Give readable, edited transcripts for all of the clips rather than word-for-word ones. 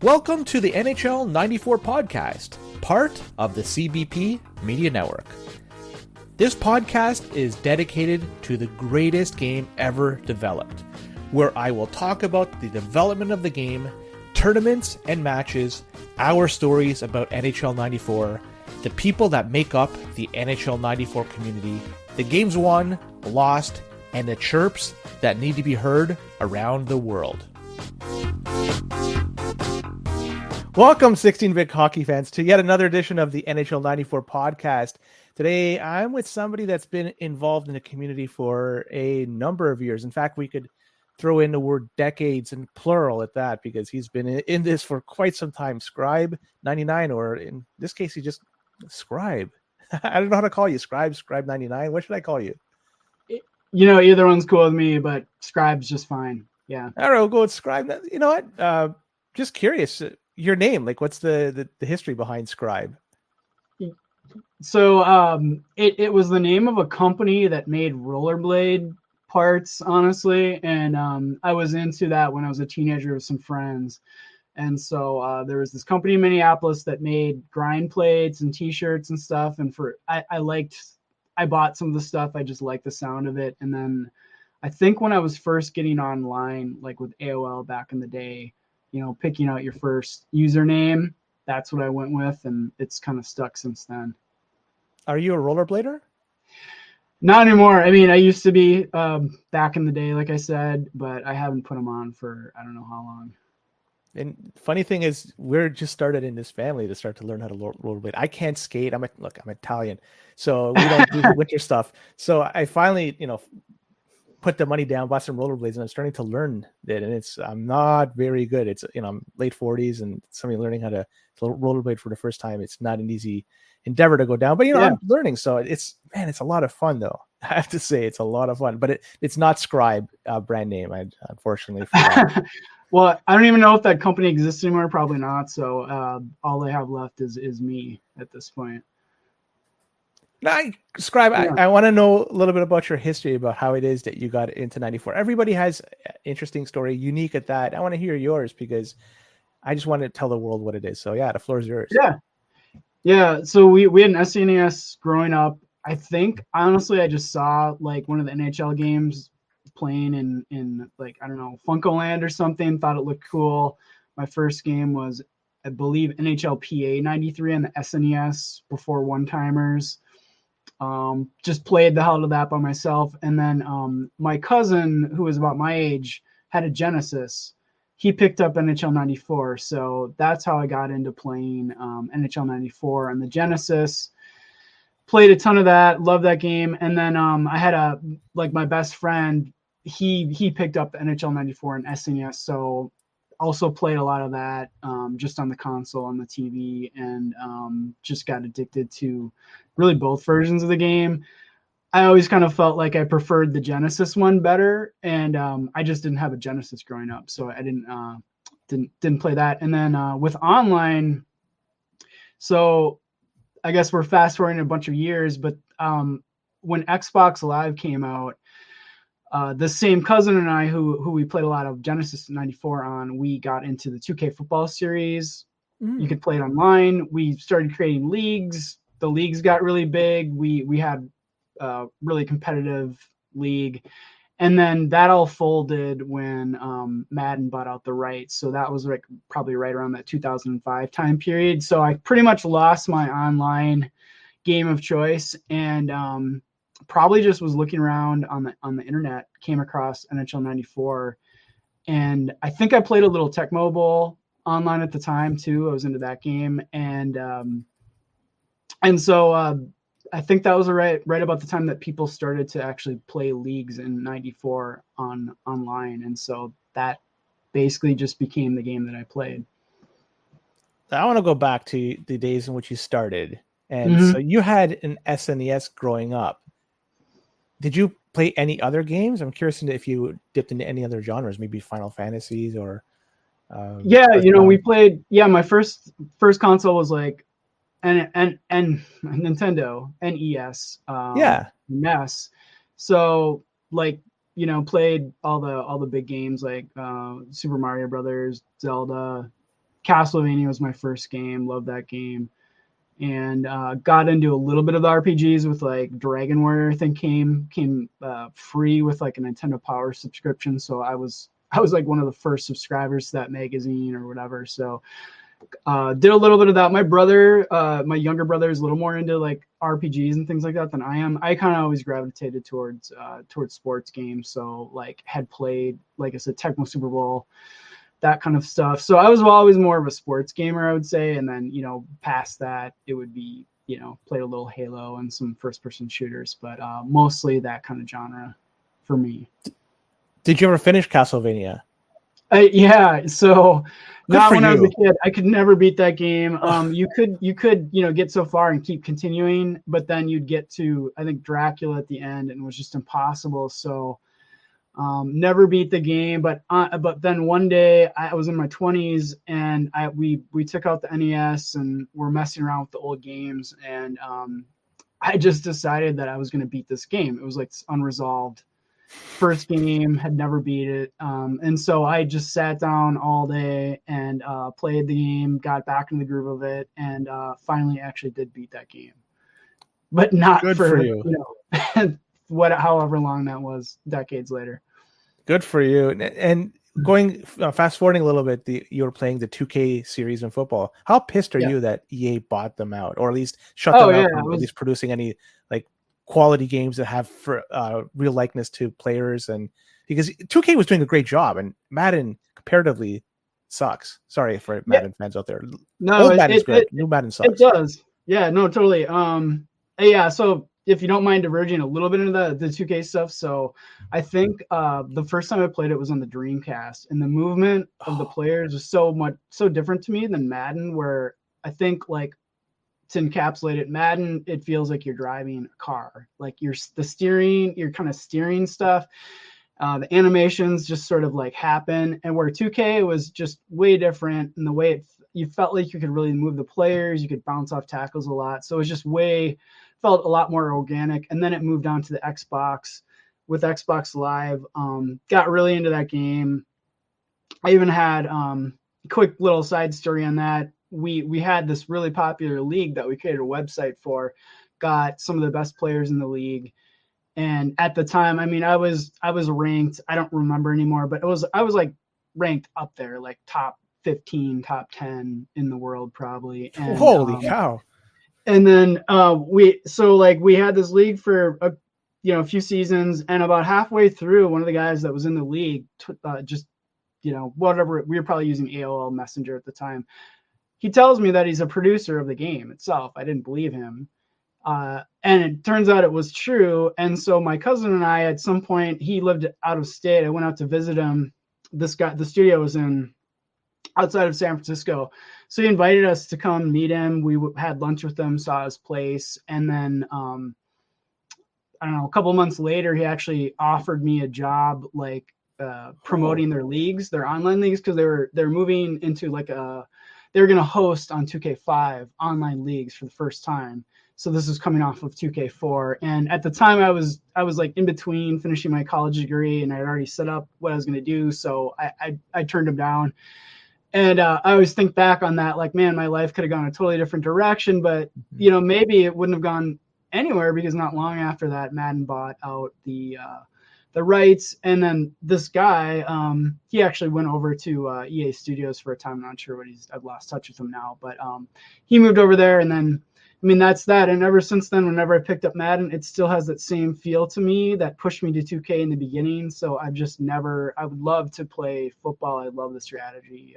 Welcome to the NHL 94 podcast, part of the CBP Media Network. This podcast is dedicated to the greatest game ever developed, where I will talk about the development of the game, tournaments and matches, our stories about NHL 94, the people that make up the NHL 94 community, the games won, lost, and the chirps that need to be heard around the world. Welcome, 16-bit hockey fans, to yet another edition of the NHL 94 podcast. Today, I'm with somebody that's been involved in the community for a number of years. In fact, we could throw in the word decades and plural at that, because he's been in this for quite some time. Scribe 99, or in this case, he just Scribe. I don't know how to call you. Scribe 99. What should I call you? You know, either one's cool with me, but Scribe's just fine. Yeah. All right, we'll go with Scribe. You know what? Just curious. Your name, like, what's the history behind Scribe? So it was the name of a company that made rollerblade parts, honestly. And I was into that when I was a teenager with some friends. And so there was this company in Minneapolis that made grind plates and t-shirts and stuff. And I bought some of the stuff. I just liked the sound of it. And then I think when I was first getting online, like with AOL back in the day, you know, picking out your first username, that's what I went with, and it's kind of stuck since then. Are you a rollerblader? Not anymore. I mean, I used to be back in the day, like I said, but I haven't put them on for I don't know how long. And funny thing is, we're just started in this family to start to learn how to rollerblade. I can't skate. I'm Italian, so we don't do the winter stuff. So I finally, put the money down, bought some rollerblades, and I'm starting to learn it. And I'm not very good. It's, I'm late 40s, and somebody learning how to rollerblade for the first time. It's not an easy endeavor to go down, but I'm learning. So it's a lot of fun, though. I have to say, it's a lot of fun. But it's not Scribe brand name, unfortunately. Well, I don't even know if that company exists anymore. Probably not. So all they have left is me at this point. Scribe, yeah. I want to know a little bit about your history, about how it is that you got into 94. Everybody has an interesting story, unique at that. I want to hear yours, because I just want to tell the world what it is. So yeah, the floor is yours. Yeah. So we had an SNES growing up. I think, honestly, I just saw like one of the NHL games playing in like, I don't know, Funkoland or something, thought it looked cool. My first game was, I believe, NHL PA 93 on the SNES before one-timers. Just played the hell out of that by myself. And then my cousin, who was about my age, had a Genesis. He picked up NHL 94. So that's how I got into playing NHL 94 on the Genesis. Played a ton of that, loved that game. And then I had my best friend, he picked up the NHL 94 and SNES. So also played a lot of that just on the console, on the TV, and just got addicted to really both versions of the game. I always kind of felt like I preferred the Genesis one better, and I just didn't have a Genesis growing up, so I didn't play that. And then with online, so I guess we're fast forwarding a bunch of years, but when Xbox Live came out, the same cousin and I, who we played a lot of Genesis 94 on, we got into the 2K football series. You could play it online. We started creating leagues. The leagues got really big. We had a really competitive league. And then that all folded when Madden bought out the rights. So that was like probably right around that 2005 time period. So I pretty much lost my online game of choice, and probably just was looking around on the internet, came across NHL 94, and I think I played a little Tech Mobile online at the time too. I was into that game, and so I think that was right about the time that people started to actually play leagues in 94 online, and so that basically just became the game that I played. I want to go back to the days in which you started, and so you had an SNES growing up. Did you play any other games? I'm curious if you dipped into any other genres, maybe Final Fantasies or. We played. Yeah, my first console was like, and Nintendo NES. NES. So like, played all the big games like Super Mario Brothers, Zelda, Castlevania was my first game. Loved that game. And got into a little bit of the RPGs with like Dragon Warrior. I think came free with like a Nintendo Power subscription. So I was like one of the first subscribers to that magazine or whatever. So did a little bit of that. My brother, my younger brother, is a little more into like RPGs and things like that than I am. I kind of always gravitated towards sports games. So like had played, like I said, Tecmo Super Bowl, that kind of stuff. So I was always more of a sports gamer, I would say. And then, past that, it would be, played a little Halo and some first person shooters, but mostly that kind of genre for me. Did you ever finish Castlevania? Yeah. So not when you. I was a kid. I could never beat that game. You could get so far and keep continuing, but then you'd get to, I think, Dracula at the end, and it was just impossible. So never beat the game. But then one day I was in my 20s, and we took out the NES and we're messing around with the old games, and I just decided that I was going to beat this game. It was like unresolved. First game, had never beat it. And so I just sat down all day and played the game, got back in the groove of it, and finally actually did beat that game. But not Good for you. However long that was, decades later. Good for you. And going fast forwarding a little bit, you were playing the 2K series in football. How pissed are you that EA bought them out, or at least shut them out from at least producing any like quality games that have real likeness to players? And because 2K was doing a great job, and Madden comparatively sucks. Sorry for Madden fans out there. No, old Madden's good. New Madden sucks. It does. Yeah, no, totally. Yeah, so if you don't mind diverging a little bit into the 2K stuff, so I think the first time I played it was on the Dreamcast, and the movement of the players is so different to me than Madden, where I think like to encapsulate it, Madden, it feels like you're driving a car, like you're kind of steering stuff. The animations just sort of like happen, and where 2K was just way different in the way you felt like you could really move the players, you could bounce off tackles a lot. So it was just felt a lot more organic. And then it moved on to the Xbox with Xbox Live. Got really into that game. I even had a quick little side story on that. We had this really popular league that we created a website for, got some of the best players in the league. And at the time, I mean, I was ranked, I don't remember anymore, but I was like ranked up there, like top 15, top 10 in the world probably. And, holy cow. And then we had this league for a few seasons, and about halfway through, one of the guys that was in the league whatever, we were probably using AOL Messenger at the time. He tells me that he's a producer of the game itself. I didn't believe him. And it turns out it was true. And so my cousin and I, at some point, he lived out of state. I went out to visit him. The studio was outside of San Francisco. So he invited us to come meet him. We had lunch with him, saw his place. And then, I don't know, a couple of months later, he actually offered me a job, like promoting their leagues, their online leagues, because they're moving into they were going to host on 2K5 online leagues for the first time. So this is coming off of 2K4. And at the time I was like in between finishing my college degree, and I had already set up what I was going to do. So I turned him down. And I always think back on that, like, man, my life could have gone a totally different direction, but maybe it wouldn't have gone anywhere, because not long after that, Madden bought out the rights. And then this guy, he actually went over to EA Studios for a time. I'm not sure I've lost touch with him now, but he moved over there. And then, I mean, that's that. And ever since then, whenever I picked up Madden, it still has that same feel to me that pushed me to 2K in the beginning. So I would love to play football. I love the strategy.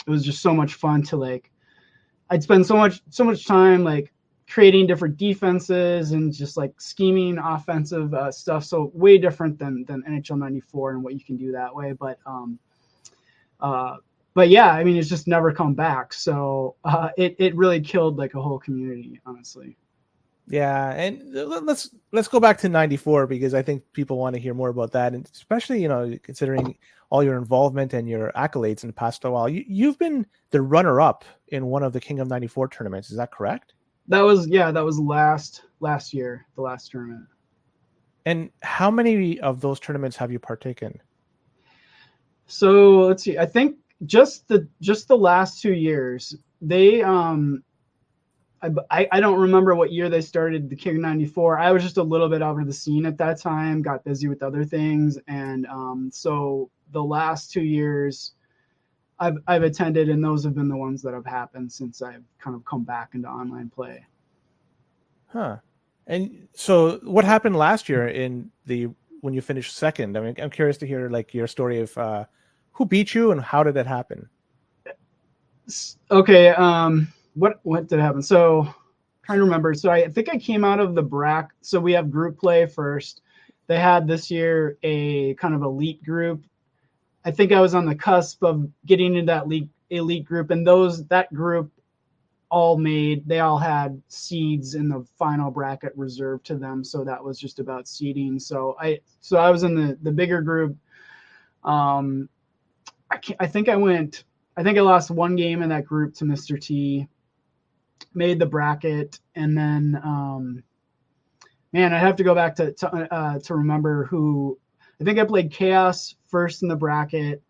It was just so much fun to I'd spend so much time creating different defenses and just scheming offensive stuff. So way different than NHL 94 and what you can do that way. But yeah, I mean, it's just never come back. So it really killed a whole community, honestly. Yeah, and let's go back to 94, because I think people want to hear more about that, and especially considering all your involvement and your accolades in the past while. You've been the runner-up in one of the King of 94 tournaments. Is that correct? That was last year, the last tournament. And how many of those tournaments have you partaken? So let's see. I think just the last 2 years. They I don't remember what year they started the King 94. I was just a little bit out of the scene at that time, got busy with other things, and so the last 2 years I've attended, and those have been the ones that have happened since I've kind of come back into online play. Huh. And so what happened last year when you finished second? I mean, I'm curious to hear like your story of who beat you and how did that happen? Okay, what did happen? So I'm trying to remember. So I think I came out of the bracket. So we have group play first. They had this year a kind of elite group. I think I was on the cusp of getting into that elite group, and that group they all had seeds in the final bracket reserved to them. So that was just about seeding. So I was in the bigger group. I think I lost one game in that group to Mr. T, made the bracket, and then man, I have to go back to remember who. I think I played Chaos first in the bracket.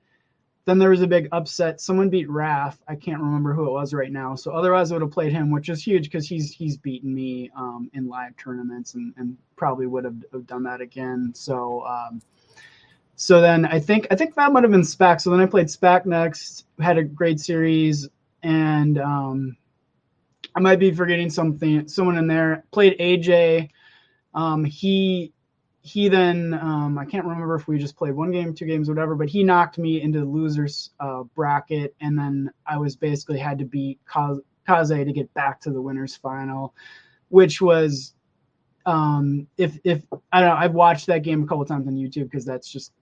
Then there was a big upset. Someone beat Raph. I can't remember who it was right now. So otherwise I would have played him, which is huge because he's beaten me in live tournaments and probably would have done that again. So so then I think that might have been SPAC. So then I played SPAC next, had a great series, and I might be forgetting someone in there. Played AJ. He then I can't remember if we just played one game, two games, whatever, but he knocked me into the losers bracket, and then I was basically had to beat Kaze to get back to the winners final, which was if I don't know, I've watched that game a couple times on YouTube because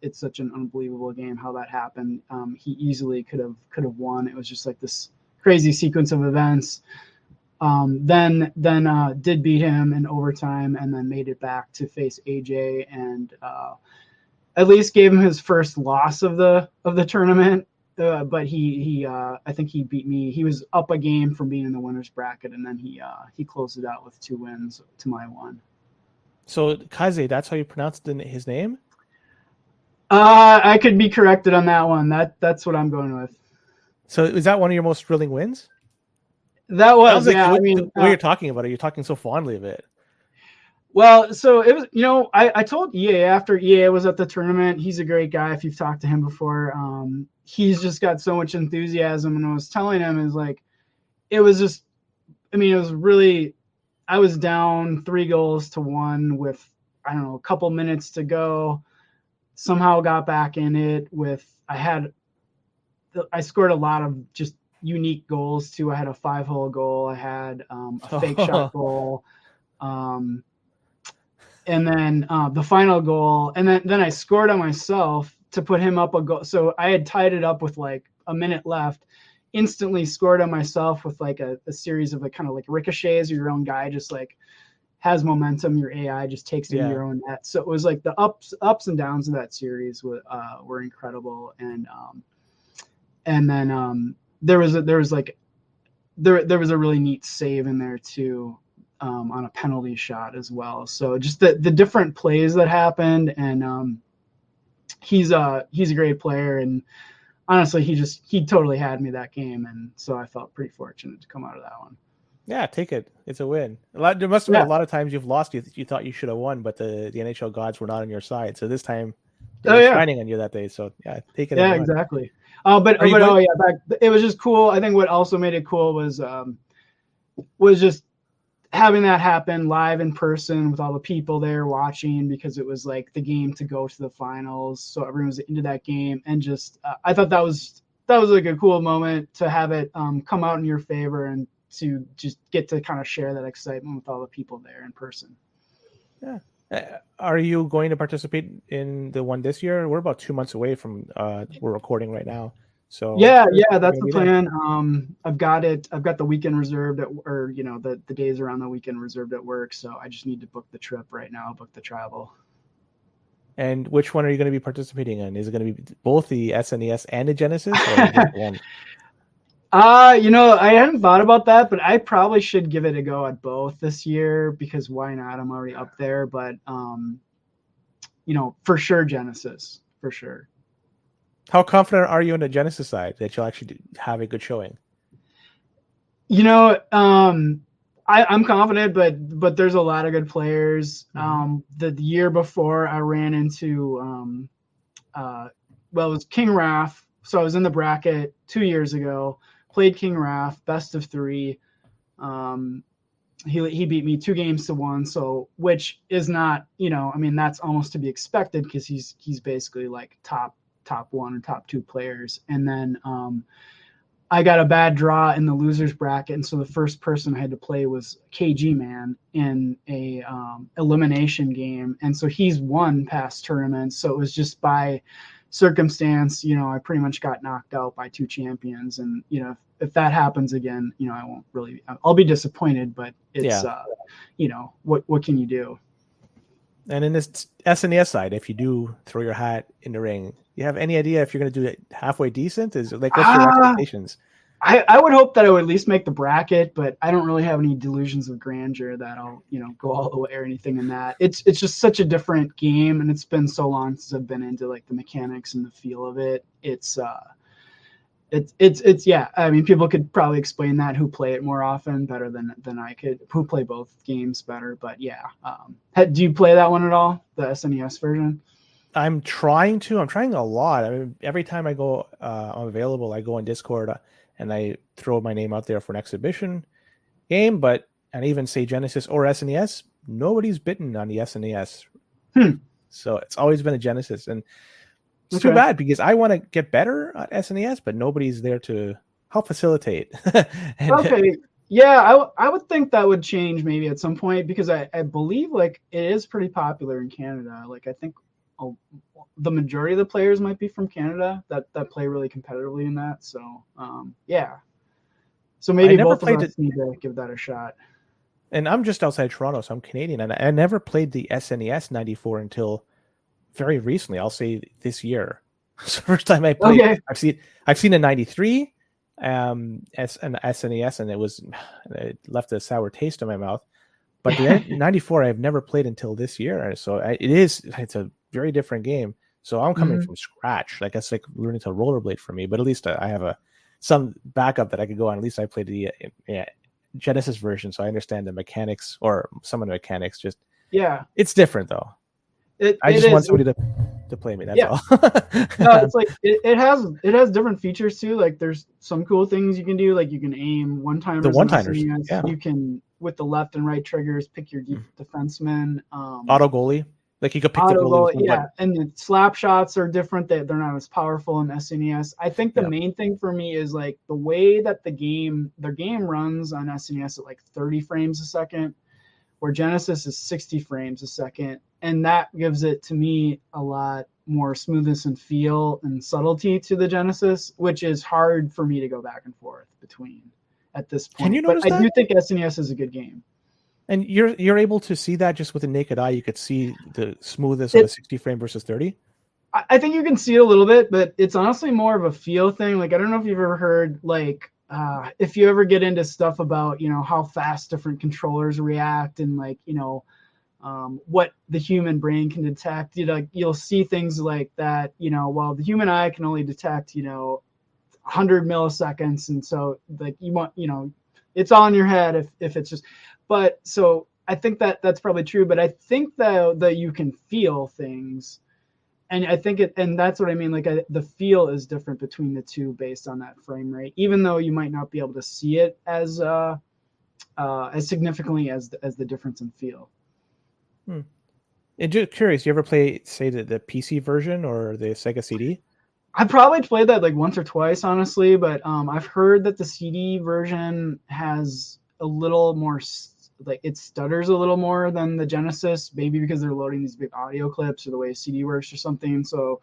it's such an unbelievable game how that happened. He easily could have won. It was just like this crazy sequence of events. Then did beat him in overtime and then made it back to face AJ and at least gave him his first loss of the tournament. But he I think he beat me. He was up a game from being in the winners bracket, and then he closed it out with 2 wins to my 1. So Kaze, that's how you pronounced his name? I could be corrected on that one. That's what I'm going with. So is that one of your most thrilling wins? That was, like yeah. I mean, the way you're talking about it, you're talking so fondly of it. Well, so it was, I told EA after EA was at the tournament, he's a great guy. If you've talked to him before, he's just got so much enthusiasm. And I was telling him is like, it was really, I was down 3-1 with, I don't know, a couple minutes to go. Somehow got back in it I scored a lot of just unique goals too. I had a 5-hole goal. I had a fake shot goal. And then the final goal, and then I scored on myself to put him up a goal. So I had tied it up with like a minute left, instantly scored on myself with like a series of like kind of like ricochets, or your own guy just like has momentum, your AI just takes it in your own net. So it was like the ups and downs of that series were incredible. And then there was a really neat save in there too. On a penalty shot as well. So just the different plays that happened, and he's a great player, and honestly he totally had me that game, and so I felt pretty fortunate to come out of that one. Yeah, take it. It's a win. There must have been a lot of times you've lost. You thought you should have won, but the NHL gods were not on your side. So this time they were shining on you that day. So yeah, take it. Yeah, exactly. It was just cool. I think what also made it cool was just having that happen live in person with all the people there watching, because it was like the game to go to the finals. So everyone was into that game, and just I thought that was like a cool moment to have it come out in your favor, and to just get to kind of share that excitement with all the people there in person. Yeah. Are you going to participate in the one this year? We're about 2 months away from we're recording right now. So yeah, that's the plan. I've got the weekend reserved the days around the weekend reserved at work. So I just need to book the trip right now, book the travel. And which one are you going to be participating in? Is it going to be both the SNES and the Genesis, or just one? I hadn't thought about that, but I probably should give it a go at both this year, because why not? I'm already up there, but for sure Genesis, for sure. How confident are you on the Genesis side that you'll actually have a good showing? You know, I'm confident, but there's a lot of good players. The year before, I ran into well, it was King Raph. So I was in the bracket 2 years ago. Played King Raph, best of three. He beat me 2-1, so which is not, I mean, that's almost to be expected because he's basically like top one or top two players. And then I got a bad draw in the losers bracket, and so the first person I had to play was KG Man in a elimination game, and so he's won past tournaments. So it was just by circumstance, I pretty much got knocked out by two champions, and if that happens again, I won't really. I'll be disappointed, but it's what can you do? And in this SNES side, if you do throw your hat in the ring, you have any idea if you're going to do it halfway decent? Is like what's your expectations? I would hope that I would at least make the bracket, but I don't really have any delusions of grandeur that I'll go all the way or anything in that. It's just such a different game, and it's been so long since I've been into like the mechanics and the feel of it. It's yeah. I mean, people could probably explain that who play it more often better than I could. Who play both games better, but yeah. Do you play that one at all? The SNES version? I'm trying a lot. I mean, every time I go, I'm available. I go on Discord and I throw my name out there for an exhibition game. But and even say Genesis or SNES, nobody's bitten on the SNES. So it's always been a Genesis, and it's too bad because I want to get better at SNES, but nobody's there to help facilitate. Okay. Yeah, I would think that would change maybe at some point because I believe like it is pretty popular in Canada. Like I think the majority of the players might be from Canada that play really competitively in that. So yeah. So maybe both of us need to give that a shot. And I'm just outside Toronto, so I'm Canadian, and I never played the SNES 94 until very recently. I'll say this year. It's the first time I played. Okay. I've seen a 93 an SNES, and it left a sour taste in my mouth. But the 94 I've never played until this year. So it's a very different game. So I'm coming from scratch. Like it's like learning to rollerblade for me. But at least I have some backup that I could go on. At least I played the Genesis version, so I understand the mechanics or some of the mechanics. Just it's different though. I just want somebody to play me. That's all. No, it's like it has different features too. Like there's some cool things you can do. Like you can aim one-timers. The one-timers. Yeah. You can with the left and right triggers pick your defenseman. Auto goalie. Like you could pick the goalie. Yeah, and the slap shots are different. They're not as powerful in SNES. I think the main thing for me is like the way that the game runs on SNES at like 30 frames a second, where Genesis is 60 frames a second. And that gives it, to me, a lot more smoothness and feel and subtlety to the Genesis, which is hard for me to go back and forth between at this point. Can you notice that? I do think SNES is a good game. And you're able to see that just with the naked eye. You could see the smoothness of a 60 frame versus 30. I think you can see it a little bit, but it's honestly more of a feel thing. Like I don't know if you've ever heard like if you ever get into stuff about how fast different controllers react and like what the human brain can detect. You'll see things like that. While the human eye can only detect 100 milliseconds, and so like you want it's all in your head if it's just. But so I think that's probably true. But I think that you can feel things, and I think and that's what I mean. Like the feel is different between the two based on that frame rate, even though you might not be able to see it as significantly as the difference in feel. And just curious, you ever play say the PC version or the Sega CD? I probably played that like once or twice, honestly. But I've heard that the CD version has a little more. Like it stutters a little more than the Genesis, maybe because they're loading these big audio clips or the way CD works or something. So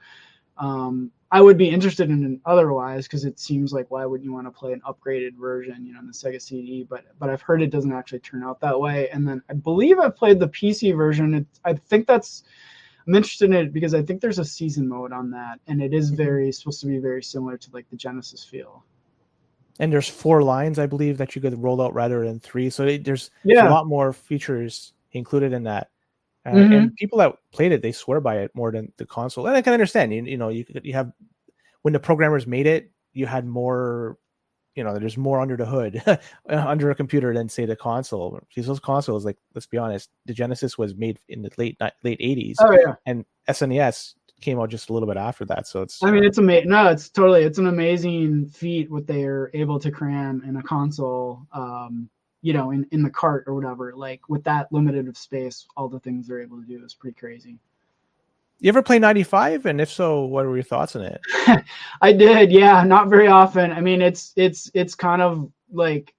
I would be interested in it otherwise because it seems like why wouldn't you want to play an upgraded version, in the Sega CD? But I've heard it doesn't actually turn out that way. And then I believe I played the PC version. I'm interested in it because I think there's a season mode on that, and it is supposed to be very similar to like the Genesis feel. And there's 4 lines, I believe, that you could roll out rather than 3. So there's a lot more features included in that. And people that played it, they swear by it more than the console. And I can understand, you have when the programmers made it, you had more, there's more under the hood under a computer than say the console. Because those consoles, like, let's be honest, the Genesis was made in the late 80s, Oh yeah. and SNES came out just a little bit after that. So it's, I mean, it's amazing. No, it's an amazing feat what they are able to cram in a console. In the cart or whatever, like with that limited of space, all the things they're able to do is pretty crazy. You ever play 95? And if so, what were your thoughts on it? I did, yeah, not very often. I mean, it's kind of like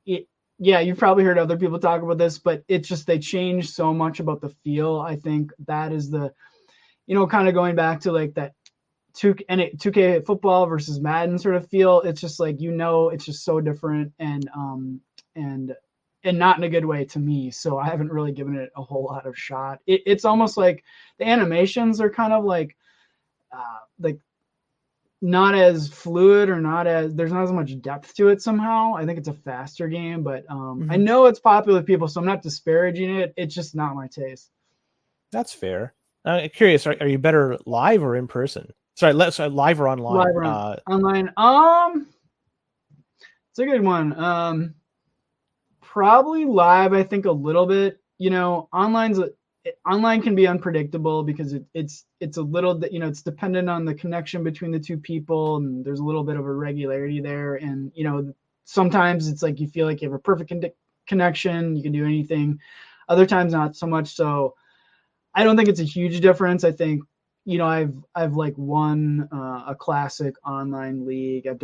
it. Yeah, you've probably heard other people talk about this, but it's just they changed so much about the feel. I think that is the, kind of going back to like that 2K football versus Madden sort of feel. It's just like, it's just so different and not in a good way to me. So I haven't really given it a whole lot of shot. It's almost like the animations are kind of like not as fluid or there's not as much depth to it somehow. I think it's a faster game, but I know it's popular with people, so I'm not disparaging it. It's just not my taste. That's fair. I'm curious, are you better live or in person? Sorry, live or online? Live or online. It's a good one. Probably live, I think a little bit. Online can be unpredictable because it's a little, it's dependent on the connection between the two people, and there's a little bit of irregularity there. And sometimes it's like you feel like you have a perfect connection, you can do anything. Other times not so much. So I don't think it's a huge difference. I think I've like won a classic online league. I've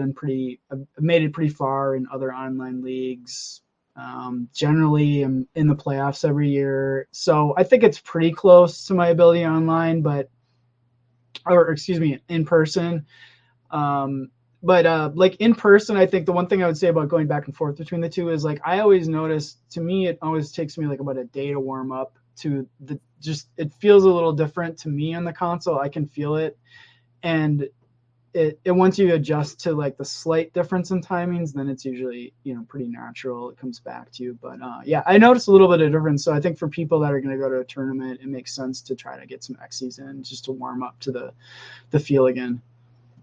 made it pretty far in other online leagues. Generally I'm in the playoffs every year. So I think it's pretty close to my ability online, in person. But like in person, I think the one thing I would say about going back and forth between the two is like, I always notice, to me, it always takes me like about a day to warm up to it feels a little different to me on the console. I can feel it. And it once you adjust to like the slight difference in timings, then it's usually, pretty natural. It comes back to you. But yeah, I noticed a little bit of difference. So I think for people that are going to go to a tournament, it makes sense to try to get some X's in just to warm up to the feel again.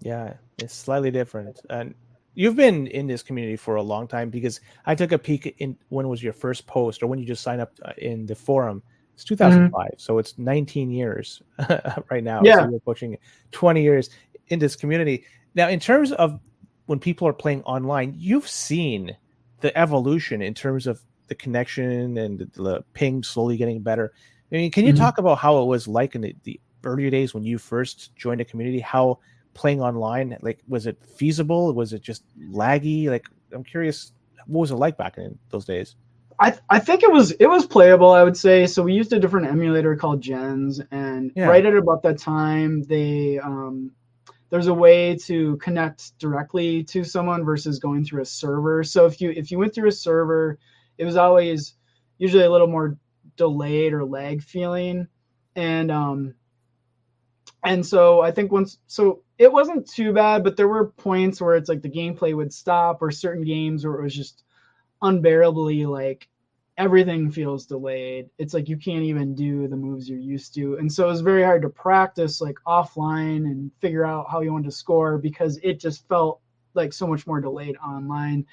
Yeah, it's slightly different. And you've been in this community for a long time, because I took a peek in when was your first post or when you just signed up in the forum. It's 2005, so it's 19 years right now. Yeah. So you're pushing 20 years in this community. Now, in terms of when people are playing online, you've seen the evolution in terms of the connection and the ping slowly getting better. I mean, can you talk about how it was like in the earlier days when you first joined the community? How playing online, like, was it feasible? Was it just laggy? Like, I'm curious, what was it like back in those days? I think it was playable, I would say. So we used a different emulator called Gens, and right at about that time, there's a way to connect directly to someone versus going through a server. So if you went through a server, it was always usually a little more delayed or lag feeling, and so I think it wasn't too bad, but there were points where it's like the gameplay would stop, or certain games where it was just unbearably like everything feels delayed. It's like you can't even do the moves you're used to. And so it was very hard to practice like offline and figure out how you wanted to score, because it just felt like so much more delayed online.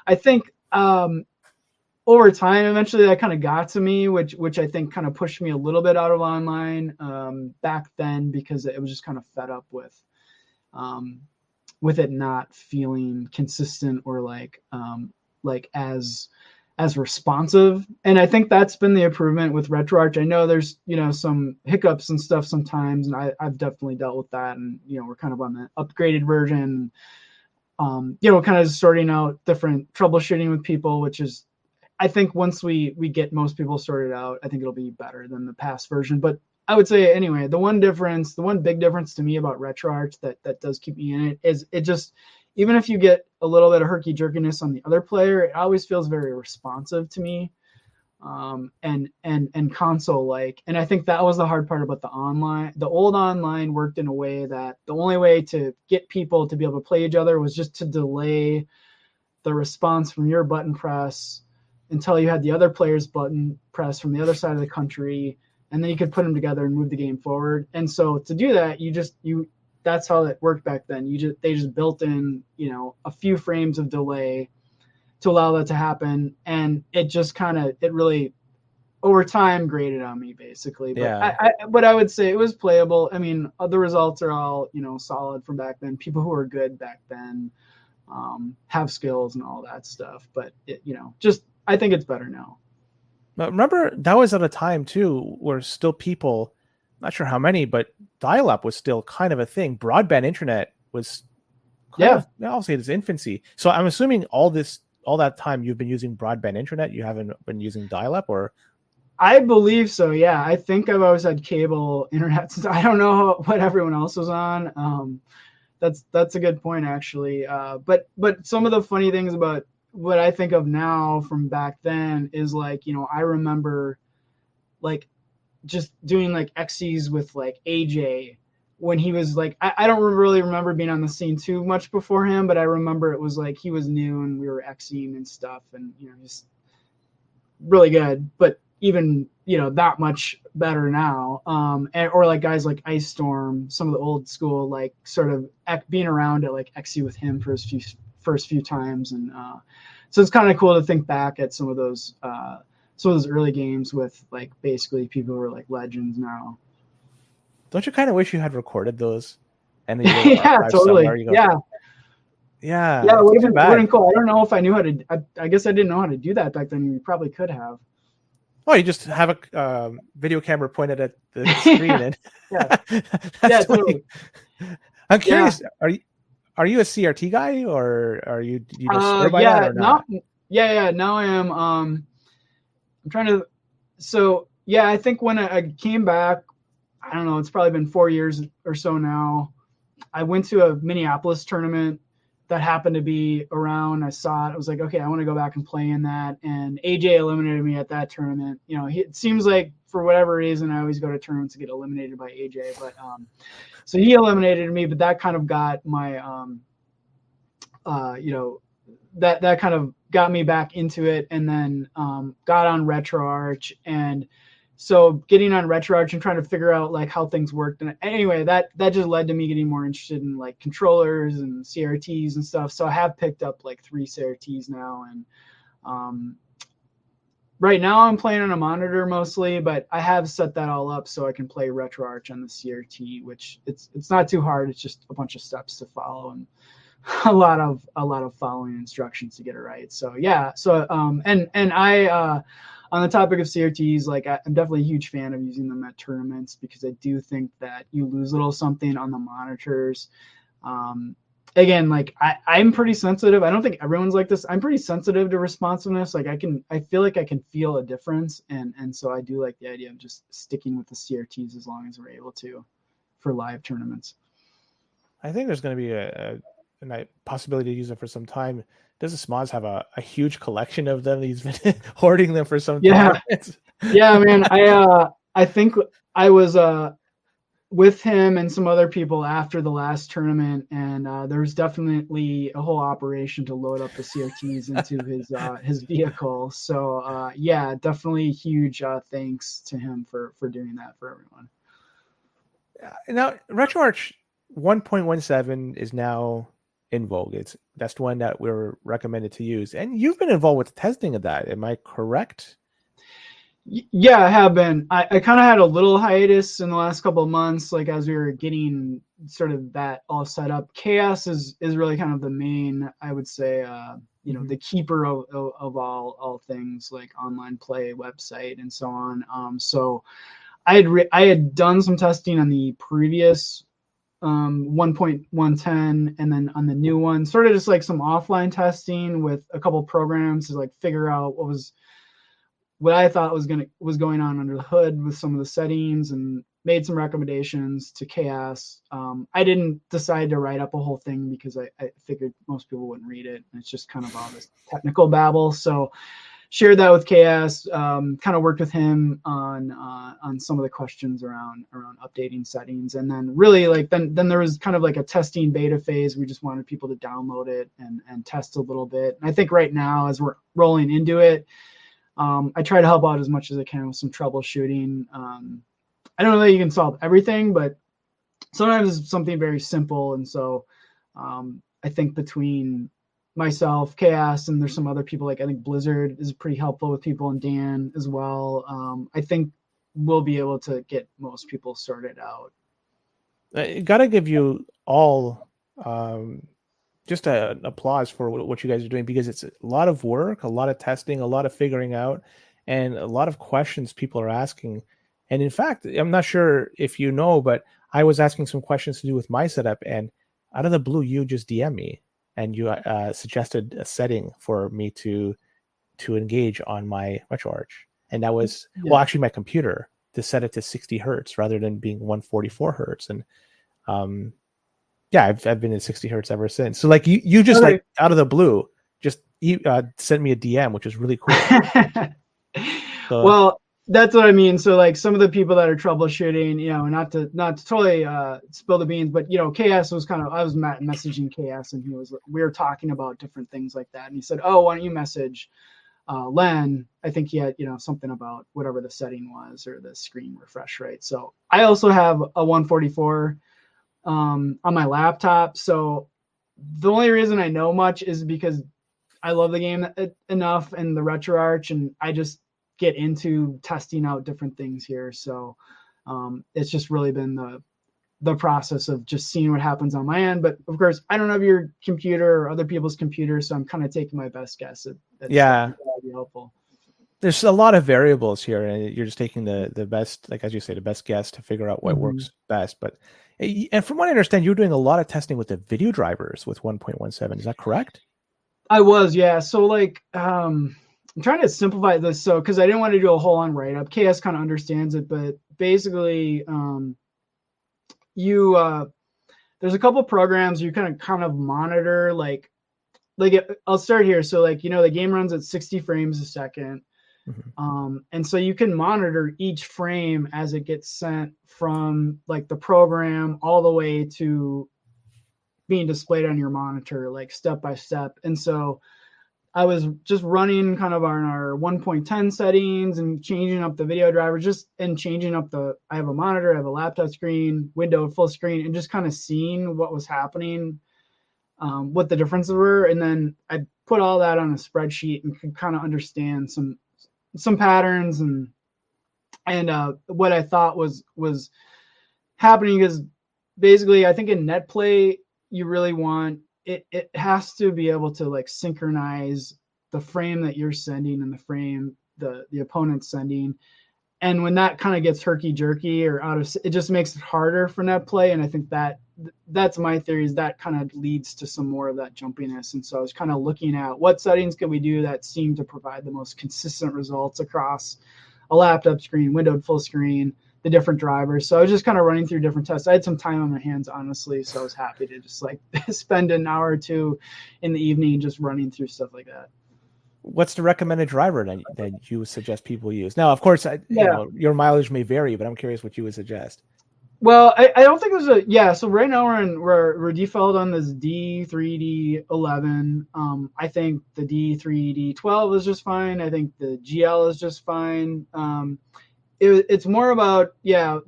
I think over time, eventually that kind of got to me, which I think kind of pushed me a little bit out of online back then, because it was just kind of fed up with it not feeling consistent or like as responsive. And I think that's been the improvement with RetroArch. I know there's some hiccups and stuff sometimes, and I've definitely dealt with that, and we're kind of on the upgraded version, kind of sorting out different troubleshooting with people, which is, I think once we get most people sorted out, I think it'll be better than the past version. But I would say anyway, the one big difference to me about RetroArch that does keep me in it is it just, even if you get a little bit of herky-jerkiness on the other player, it always feels very responsive to me, and console-like. And I think that was the hard part about the online. The old online worked in a way that the only way to get people to be able to play each other was just to delay the response from your button press until you had the other player's button press from the other side of the country, and then you could put them together and move the game forward. And so to do that, you that's how it worked back then. They just built in, a few frames of delay to allow that to happen, and it just it really over time graded on me basically. But Yeah. but I would say it was playable. I mean, the results are all solid from back then. People who were good back then have skills and all that stuff. But just I think it's better now. But remember, that was at a time too where still people, not sure how many, but dial-up was still kind of a thing. Broadband internet was kind of, I'll say, its infancy. So I'm assuming all that time you've been using broadband internet. You haven't been using dial-up, or? I believe so. Yeah, I think I've always had cable internet since I don't know what everyone else was on. That's a good point actually. But some of the funny things about what I think of now from back then is like, I remember like just doing like XCs with like AJ when he was like, I don't really remember being on the scene too much before him, but I remember it was like he was new and we were XCing and stuff, and just really good, but even that much better now. Or like guys like Ice Storm, some of the old school, like sort of being around at like XC with him for his first few times, and so it's kind of cool to think back at some of those early games with like basically people who are like legends now. Don't you kind of wish you had recorded those? And yeah, totally. Yeah. It would have been cool. I don't know if I knew how to. I guess I didn't know how to do that back then. You probably could have. Oh, you just have a video camera pointed at the screen, and totally. I'm curious. Yeah. Are you a CRT guy, or are you just swear by that or not? Now I am. I'm trying to. So I think when I came back, I don't know. It's probably been 4 years or so now. I went to a Minneapolis tournament that happened to be around. I saw it. I was like, okay, I want to go back and play in that. And AJ eliminated me at that tournament. It seems like for whatever reason, I always go to tournaments to get eliminated by AJ. But so he eliminated me, but that kind of got my, that kind of got me back into it, and then got on RetroArch. And so getting on RetroArch and trying to figure out like how things worked. And anyway, that just led to me getting more interested in like controllers and CRTs and stuff. So I have picked up like 3 CRTs now. And right now I'm playing on a monitor mostly, but I have set that all up so I can play RetroArch on the CRT, which it's not too hard. It's just a bunch of steps to follow and a lot of following instructions to get it right. So yeah. So and I on the topic of CRTs, like I'm definitely a huge fan of using them at tournaments, because I do think that you lose a little something on the monitors. Again, like I'm pretty sensitive. I don't think everyone's like this. I'm pretty sensitive to responsiveness. Like I feel like I can feel a difference. And so I do like the idea of just sticking with the CRTs as long as we're able to for live tournaments. I think there's going to be a possibility to use it for some time. Does the Smods have a huge collection of them? He's been hoarding them for some time. Yeah, man. I think I was with him and some other people after the last tournament, and there was definitely a whole operation to load up the CRTs into his vehicle. So definitely huge thanks to him for doing that for everyone. Now, RetroArch 1.17 is now in vogue. That's the one that we're recommended to use, and you've been involved with the testing of that. Am I correct? Yeah, I have been. I kind of had a little hiatus in the last couple of months, like as we were getting sort of that all set up. Chaos is really kind of the main, I would say, the keeper of all things like online play, website, and so on. So I had done some testing on the previous 1.110, and then on the new one, sort of just like some offline testing with a couple programs to like figure out what I thought was going on under the hood with some of the settings, and made some recommendations to Chaos. I didn't decide to write up a whole thing because I figured most people wouldn't read it, and it's just kind of all this technical babble. So shared that with Chaos, kind of worked with him on some of the questions around updating settings. And then really like then there was kind of like a testing beta phase. We just wanted people to download it and test a little bit. And I think right now, as we're rolling into it, I try to help out as much as I can with some troubleshooting. I don't know that you can solve everything, but sometimes it's something very simple. And so I think between myself, Chaos, and there's some other people, like I think Blizzard is pretty helpful with people, and Dan as well. I think we'll be able to get most people sorted out. I gotta give you all just an applause for what you guys are doing, because it's a lot of work, a lot of testing, a lot of figuring out, and a lot of questions people are asking. And in fact, I'm not sure if you know, but I was asking some questions to do with my setup, and out of the blue, you just DM me and you suggested a setting for me to engage on my RetroArch, and that was well, actually, my computer, to set it to 60 hertz rather than being 144 hertz, and yeah, I've been in 60 hertz ever since. So like you just like out of the blue just sent me a DM, which is really cool. So, well, that's what I mean. So like some of the people that are troubleshooting, you know, not to totally spill the beans, but you know, KS was I was messaging KS, and we were talking about different things like that, and he said, oh, why don't you message Len? I think he had, you know, something about whatever the setting was, or the screen refresh rate. So I also have a 144 on my laptop. So the only reason I know much is because I love the game enough and the RetroArch, and I just get into testing out different things here. So it's just really been the process of just seeing what happens on my end. But of course, I don't have your computer or other people's computers, so I'm kind of taking my best guess at yeah, that'd be helpful. There's a lot of variables here, and you're just taking the best, like as you say, the best guess to figure out what works best. But and from what I understand, you're doing a lot of testing with the video drivers with 1.17. Is that correct? I was, yeah. So like I'm trying to simplify this, so because I didn't want to do a whole on write up. KS kind of understands it, but basically there's a couple programs you kind of monitor, like I'll start here. So like, you know, the game runs at 60 frames a second. And so you can monitor each frame as it gets sent from like the program all the way to being displayed on your monitor, like step by step. And so I was just running kind of on our 1.10 settings and changing up the video driver, and changing up I have a monitor, I have a laptop screen, window, full screen, and just kind of seeing what was happening, what the differences were. And then I put all that on a spreadsheet and could kind of understand some patterns and what I thought was happening. Is basically, I think in net play, you really want it has to be able to like synchronize the frame that you're sending and the frame the opponent's sending. And when that kind of gets herky jerky or it just makes it harder for net play. And I think that's my theory, is that kind of leads to some more of that jumpiness. And so I was kind of looking at what settings can we do that seem to provide the most consistent results across a laptop screen, windowed full screen, the different drivers. So I was just kind of running through different tests. I had some time on my hands, honestly, so I was happy to just like spend an hour or two in the evening just running through stuff like that. What's the recommended driver that you would suggest people use? Now, of course, you know, your mileage may vary, but I'm curious what you would suggest. Well, I don't think there's so right now we're default on this D3D11. I think the D3D12 is just fine. I think the GL is just fine. It's more about,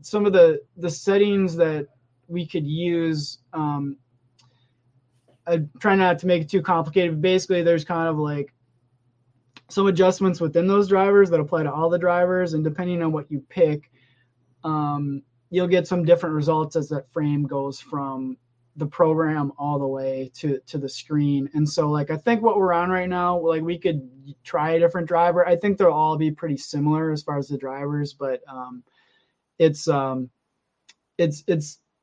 some of the settings that we could use. I try not to make it too complicated. Basically, there's kind of like some adjustments within those drivers that apply to all the drivers, and depending on what you pick, you'll get some different results as that frame goes from the program all the way to the screen. And so like, I think what we're on right now, like we could try a different driver. I think they'll all be pretty similar as far as the drivers, but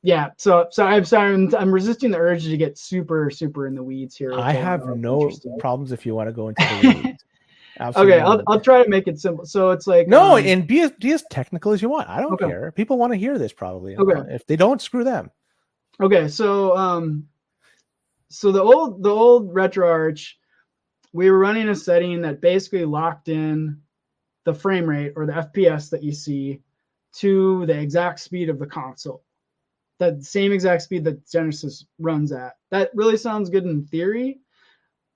yeah. So I'm sorry, I'm resisting the urge to get super in the weeds here. I have no problems if you want to go into the weeds. Absolutely. Okay, I'll try to make it simple. So it's like and be as technical as you want. I don't care. People want to hear this probably. Okay. If they don't, screw them. Okay, so so the old RetroArch, we were running a setting that basically locked in the frame rate or the FPS that you see to the exact speed of the console. That same exact speed that Genesis runs at. That really sounds good in theory,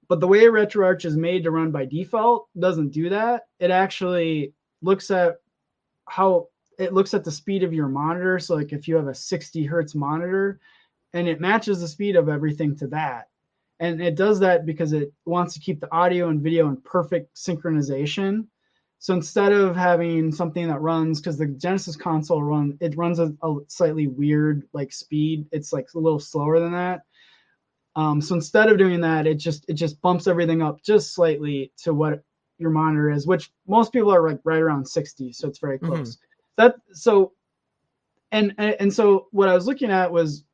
but the way RetroArch is made to run by default doesn't do that. It actually looks at how it looks at the speed of your monitor. So like if you have a 60 hertz monitor, and it matches the speed of everything to that. And it does that because it wants to keep the audio and video in perfect synchronization. So instead of having something that runs, because the Genesis console runs a slightly weird like speed. It's like a little slower than that. So instead of doing that, it just bumps everything up just slightly to what your monitor is, which most people are like right around 60. So it's very close. And so what I was looking at was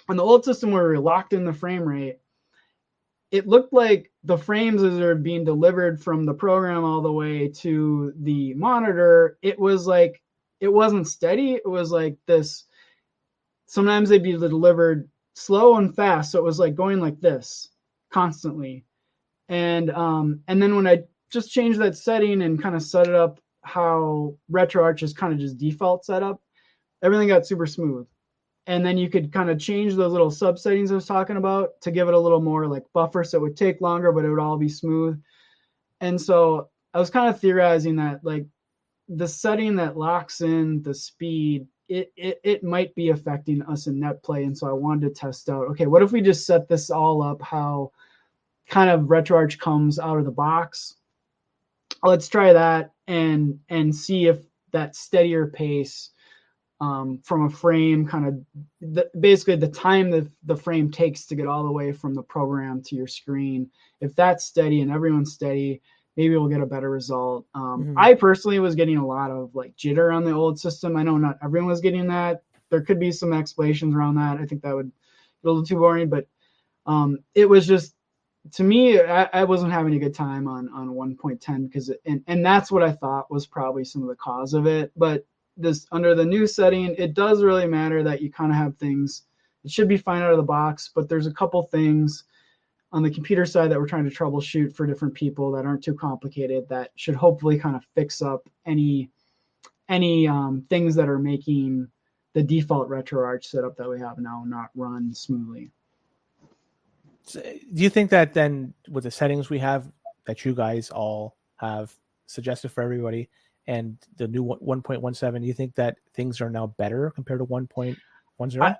on the old system where we were locked in the frame rate, it looked like the frames as they're being delivered from the program all the way to the monitor, it was like, it wasn't steady. It was like this, sometimes they'd be delivered slow and fast. So it was like going like this constantly. And then when I just changed that setting and kind of set it up how RetroArch is kind of just default setup, everything got super smooth. And then you could kind of change those little sub settings I was talking about to give it a little more like buffer. So it would take longer, but it would all be smooth. And so I was kind of theorizing that like the setting that locks in the speed, it might be affecting us in net play. And so I wanted to test out, okay, what if we just set this all up how kind of RetroArch comes out of the box? Let's try that and see if that steadier pace from a frame, kind of basically the time that the frame takes to get all the way from the program to your screen. If that's steady and everyone's steady, maybe we'll get a better result. I personally was getting a lot of like jitter on the old system. I know not everyone was getting that. There could be some explanations around that. I think that would be a little too boring, but it was just, to me, I wasn't having a good time on 1.10 because, and that's what I thought was probably some of the cause of it. But this under the new setting, it does really matter that you kind of have things. It should be fine out of the box, but there's a couple things on the computer side that we're trying to troubleshoot for different people that aren't too complicated that should hopefully kind of fix up any things that are making the default RetroArch setup that we have now not run smoothly. So do you think that then with the settings we have that you guys all have suggested for everybody and the new 1.17, do you think that things are now better compared to 1.10?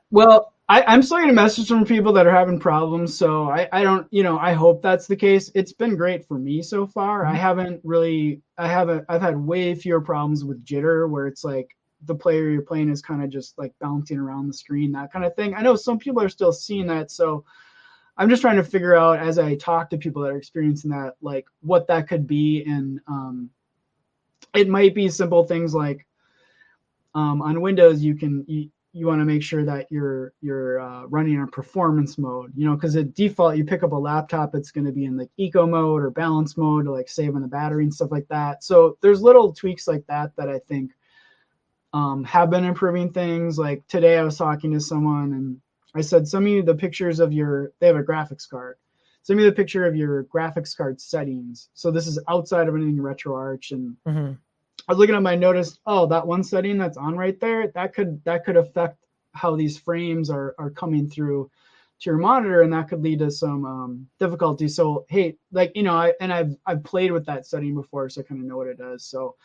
Well, I'm still getting messages from people that are having problems. So I don't, I hope that's the case. It's been great for me so far. Mm-hmm. I've had way fewer problems with jitter where it's like the player you're playing is kind of just like bouncing around the screen, that kind of thing. I know some people are still seeing that. So I'm just trying to figure out as I talk to people that are experiencing that, like what that could be. And it might be simple things like on Windows, you want to make sure that you're running in performance mode, because at default you pick up a laptop, it's going to be in like eco mode or balance mode to like save on the battery and stuff like that. So there's little tweaks like that I think have been improving things. Like today I was talking to someone and I said, send me the pictures of they have a graphics card. Send me the picture of your graphics card settings. So this is outside of anything RetroArch. And I was looking at my notice, that one setting that's on right there, that could affect how these frames are coming through to your monitor, and that could lead to some difficulty. So hey, like I've played with that setting before, so I kind of know what it does. So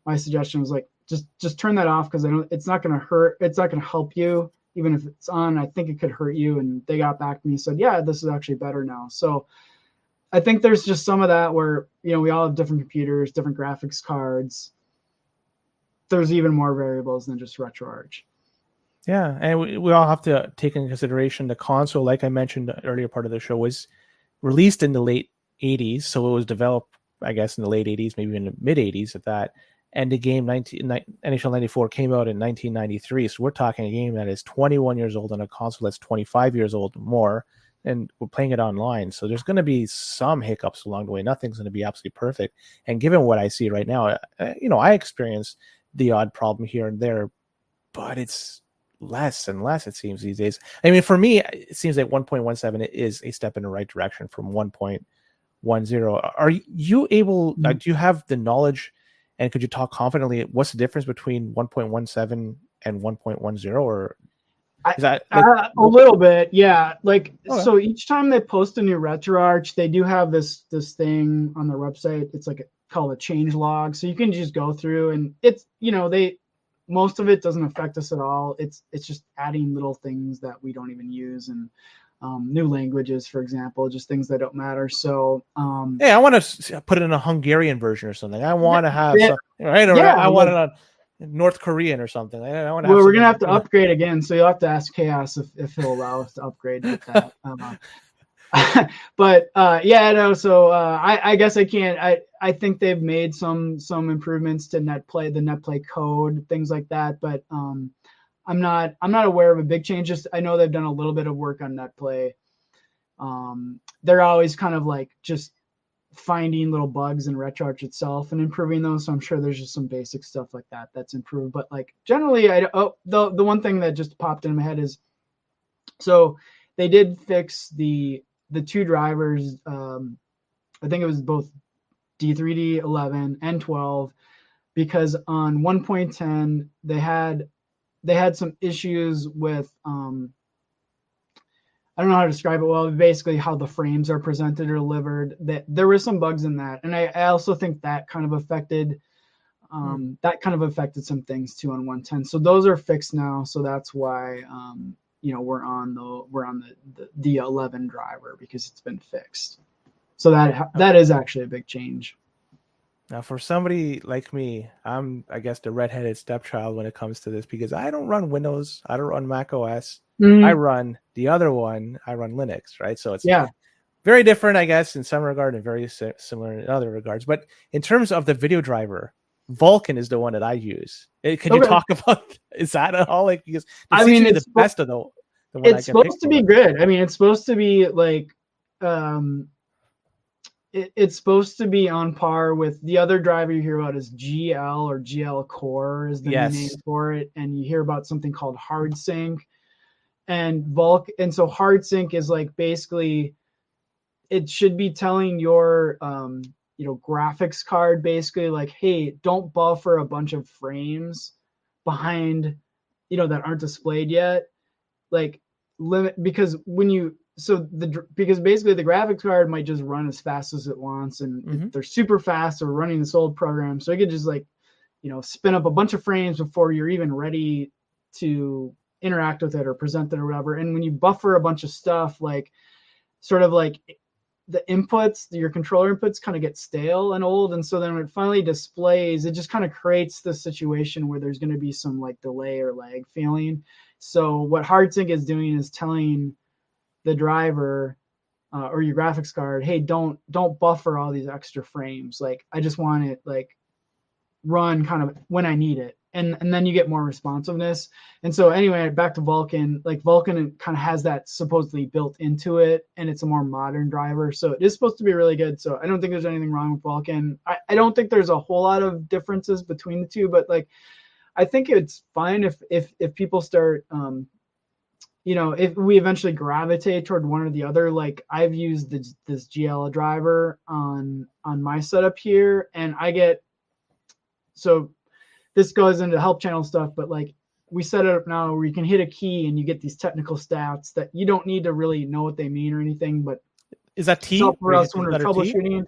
my suggestion was like just turn that off because I know it's not going to hurt. It's not going to help you. Even if it's on, I think it could hurt you. And they got back to me and said, yeah, this is actually better now. So I think there's just some of that where, we all have different computers, different graphics cards. There's even more variables than just RetroArch. Yeah, and we all have to take into consideration the console, like I mentioned earlier part of the show, was released in the late 80s. So it was developed, I guess, in the late 80s, maybe in the mid 80s at that. And the game NHL 94 came out in 1993. So we're talking a game that is 21 years old on a console that's 25 years old or more. And we're playing it online. So there's going to be some hiccups along the way. Nothing's going to be absolutely perfect. And given what I see right now, I experience the odd problem here and there, but it's less and less, it seems, these days. I mean, for me, it seems like 1.17 is a step in the right direction from 1.10. Are you able, do you have the knowledge and could you talk confidently? What's the difference between 1.17 and 1.10? Or is that a little bit? Yeah. Like, okay. So each time they post a new RetroArch, they do have this thing on their website. It's like called a change log. So you can just go through and it's, most of it doesn't affect us at all. It's just adding little things that we don't even use, and new languages, for example, just things that don't matter. So hey, I want to put it in a Hungarian version or something. I want to have yeah, something, right? Or yeah, I want it on North Korean or something. I want to have well, we're gonna have something, to upgrade again, so you'll have to ask Chaos if he'll allow us to upgrade with that. But yeah, no. So I guess I can't. I think they've made some improvements to the NetPlay code, things like that. But I'm not aware of a big change. Just I know they've done a little bit of work on NetPlay. They're always kind of like just finding little bugs in RetroArch itself and improving those. So I'm sure there's just some basic stuff like that that's improved. But like generally, the one thing that just popped in my head is, so they did fix the two drivers. I think it was both D3D 11 and 12, because on 1.10 they had some issues with I don't know how to describe it well. Basically, how the frames are presented or delivered. That there were some bugs in that, and I also think that kind of affected some things too on 110. So those are fixed now. So that's why we're on the 11 driver, because it's been fixed. So that is actually a big change. Now, for somebody like me, I'm, I guess, the redheaded stepchild when it comes to this, because I don't run Windows, I don't run Mac OS, I run the other one, I run Linux, right? So it's very different, I guess, in some regard, and very similar in other regards. But in terms of the video driver, Vulkan is the one that I use. Can you talk about, is that at all? Like, because I mean, it's the best of the one it's supposed to be good. I mean, it's supposed to be like it's supposed to be on par with the other driver you hear about is GL or GL Core is the new name for it. And you hear about something called HardSync and And so HardSync is like, basically it should be telling your, graphics card, basically like, hey, don't buffer a bunch of frames behind, that aren't displayed yet. Like limit, because because basically the graphics card might just run as fast as it wants, and they're super fast or running this old program, so it could just like spin up a bunch of frames before you're even ready to interact with it or present it or whatever. And when you buffer a bunch of stuff, like sort of like the inputs, your controller inputs kind of get stale and old, and so then when it finally displays, it just kind of creates this situation where there's going to be some like delay or lag feeling. So what HardSync is doing is telling the driver or your graphics card, hey, don't buffer all these extra frames. Like, I just want it like run kind of when I need it. And then you get more responsiveness. And so anyway, back to Vulkan, like Vulkan kind of has that supposedly built into it, and it's a more modern driver. So it is supposed to be really good. So I don't think there's anything wrong with Vulkan. I don't think there's a whole lot of differences between the two, but like, I think it's fine if people start, if we eventually gravitate toward one or the other. Like, I've used this GL driver on my setup here, and I get, so this goes into help channel stuff, but like, we set it up now where you can hit a key and you get these technical stats that you don't need to really know what they mean or anything, but is that T for us when we're troubleshooting.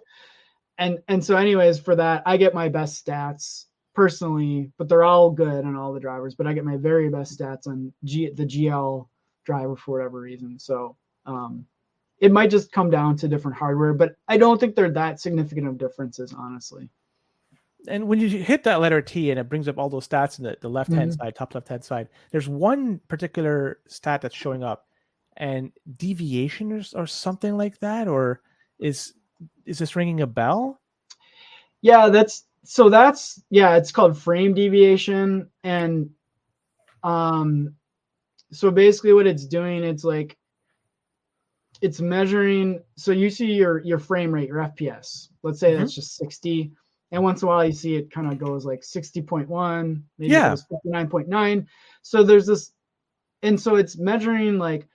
And so anyways, for that, I get my best stats personally, but they're all good on all the drivers, but I get my very best stats on the GL driver for whatever reason. So it might just come down to different hardware, but I don't think they're that significant of differences, honestly. And when you hit that letter T and it brings up all those stats in the left-hand side, top left-hand side, there's one particular stat that's showing up, and deviation or something like that, or is this ringing a bell? Yeah, it's called frame deviation. And so basically what it's doing, it's like, it's measuring, so you see your frame rate, your FPS. Let's say that's just 60. And once in a while you see it kind of goes like 60.1, maybe it goes 59.9. So there's this, and so it's measuring like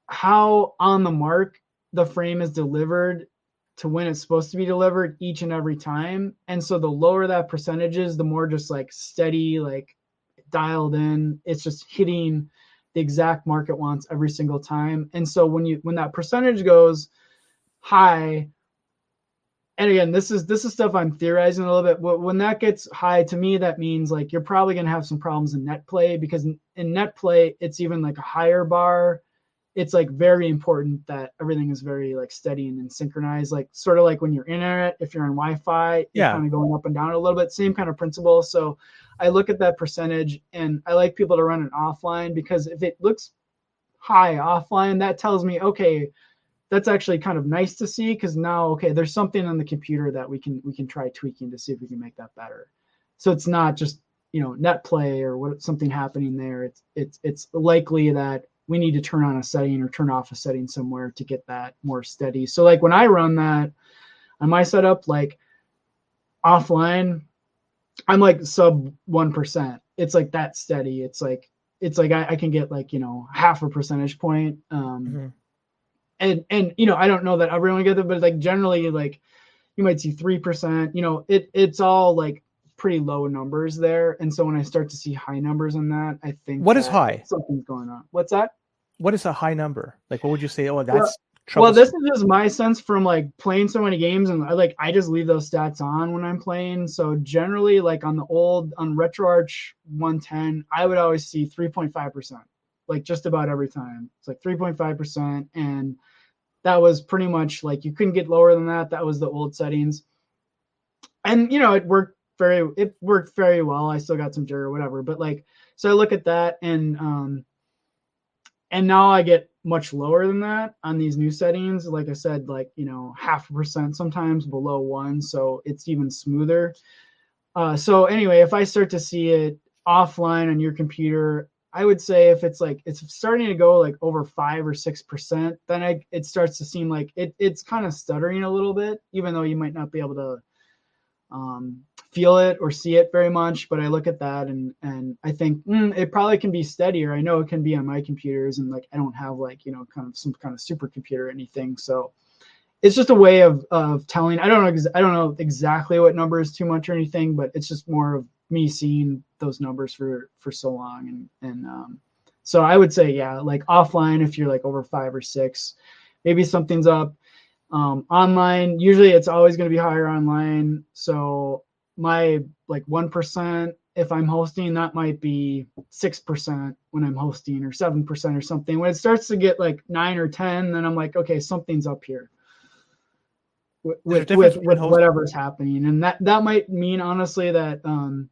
how on the mark the frame is delivered to when it's supposed to be delivered each and every time. And so the lower that percentage is, the more just like steady, like dialed in, it's just hitting the exact mark it wants every single time. And so when that percentage goes high, and again, this is stuff I'm theorizing a little bit. When that gets high, to me, that means like you're probably going to have some problems in net play, because in net play, it's even like a higher bar. It's like very important that everything is very like steady and synchronized, like sort of like when you're internet, if you're on Wi-Fi, you're kind of going up and down a little bit, same kind of principle. So I look at that percentage, and I like people to run it offline, because if it looks high offline, that tells me, okay, that's actually kind of nice to see, because now, okay, there's something on the computer that we can try tweaking to see if we can make that better. So it's not just, net play or what something happening there. It's likely that we need to turn on a setting or turn off a setting somewhere to get that more steady. So like when I run that on my setup, like offline, I'm like sub 1%. It's like that steady. It's like I can get like, half a percentage point. And I don't know that everyone gets it, but like generally, like you might see 3%. It's all like pretty low numbers there. And so when I start to see high numbers on that, I think what is high? Something's going on. What's that? What is a high number? Like, what would you say? Oh, that's well, troublesome. this is just my sense from like playing so many games, and I just leave those stats on when I'm playing. So generally, like on RetroArch 110, I would always see 3.5%, like just about every time. It's like 3.5%, and that was pretty much like you couldn't get lower than that. That was the old settings, and it worked very well. I still got some jitter or whatever, but like, so I look at that, and now I get much lower than that on these new settings. Like I said, like, 0.5%, sometimes below 1. So it's even smoother. So anyway, if I start to see it offline on your computer, I would say if it's starting to go like over 5 or 6%, then it starts to seem like it's kind of stuttering a little bit, even though you might not be able to feel it or see it very much. But I look at that, and I think it probably can be steadier. I know it can be on my computers, and like I don't have like kind of some kind of supercomputer or anything, so it's just a way of telling. I don't know exactly what number is too much or anything, but it's just more of me seeing those numbers for so long, and so I would say, yeah, like offline, if you're like over 5 or 6, maybe something's up. Online, usually it's always going to be higher online. So my like 1%, if I'm hosting, that might be 6% when I'm hosting, or 7% or something. When it starts to get like 9 or 10, then I'm like, okay, something's up here with whatever's happening. And that might mean, honestly, that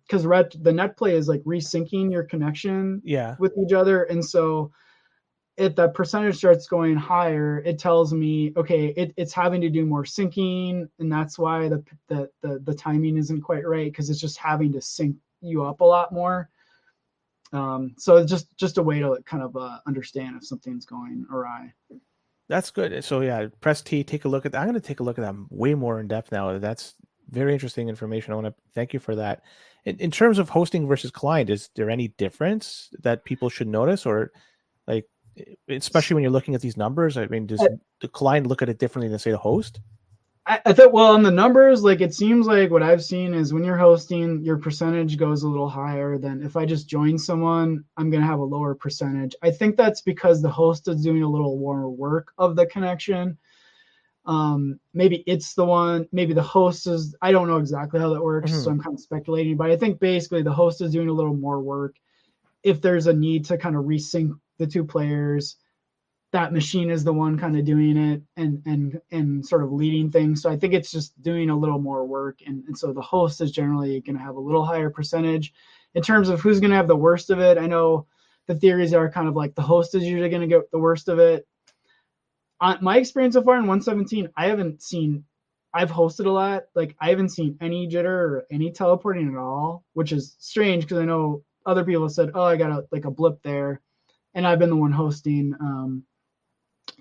because the net play is like resyncing your connection with each other. And so if that percentage starts going higher, it tells me, okay, it's having to do more syncing, and that's why the timing isn't quite right, because it's just having to sync you up a lot more. So it's just a way to kind of understand if something's going awry. That's good. So yeah, press T, take a look at that. I'm going to take a look at that way more in depth now. That's very interesting information. I want to thank you for that. In terms of hosting versus client, is there any difference that people should notice, or like, especially when you're looking at these numbers? I mean, does the client look at it differently than, say, the host? I thought, well, on the numbers, like it seems like what I've seen is when you're hosting, your percentage goes a little higher than if I just join someone, I'm going to have a lower percentage. I think that's because the host is doing a little more work of the connection. Maybe it's the one, maybe the host is, I don't know exactly how that works, so I'm kind of speculating, but I think basically the host is doing a little more work. If there's a need to kind of resync the two players, that machine is the one kind of doing it and sort of leading things. So I think it's just doing a little more work. And so the host is generally going to have a little higher percentage. In terms of who's going to have the worst of it, I know the theories are kind of like the host is usually going to get the worst of it. My experience so far in 117, I've hosted a lot. Like I haven't seen any jitter or any teleporting at all, which is strange because I know other people have said, oh, I got a blip there. And I've been the one hosting.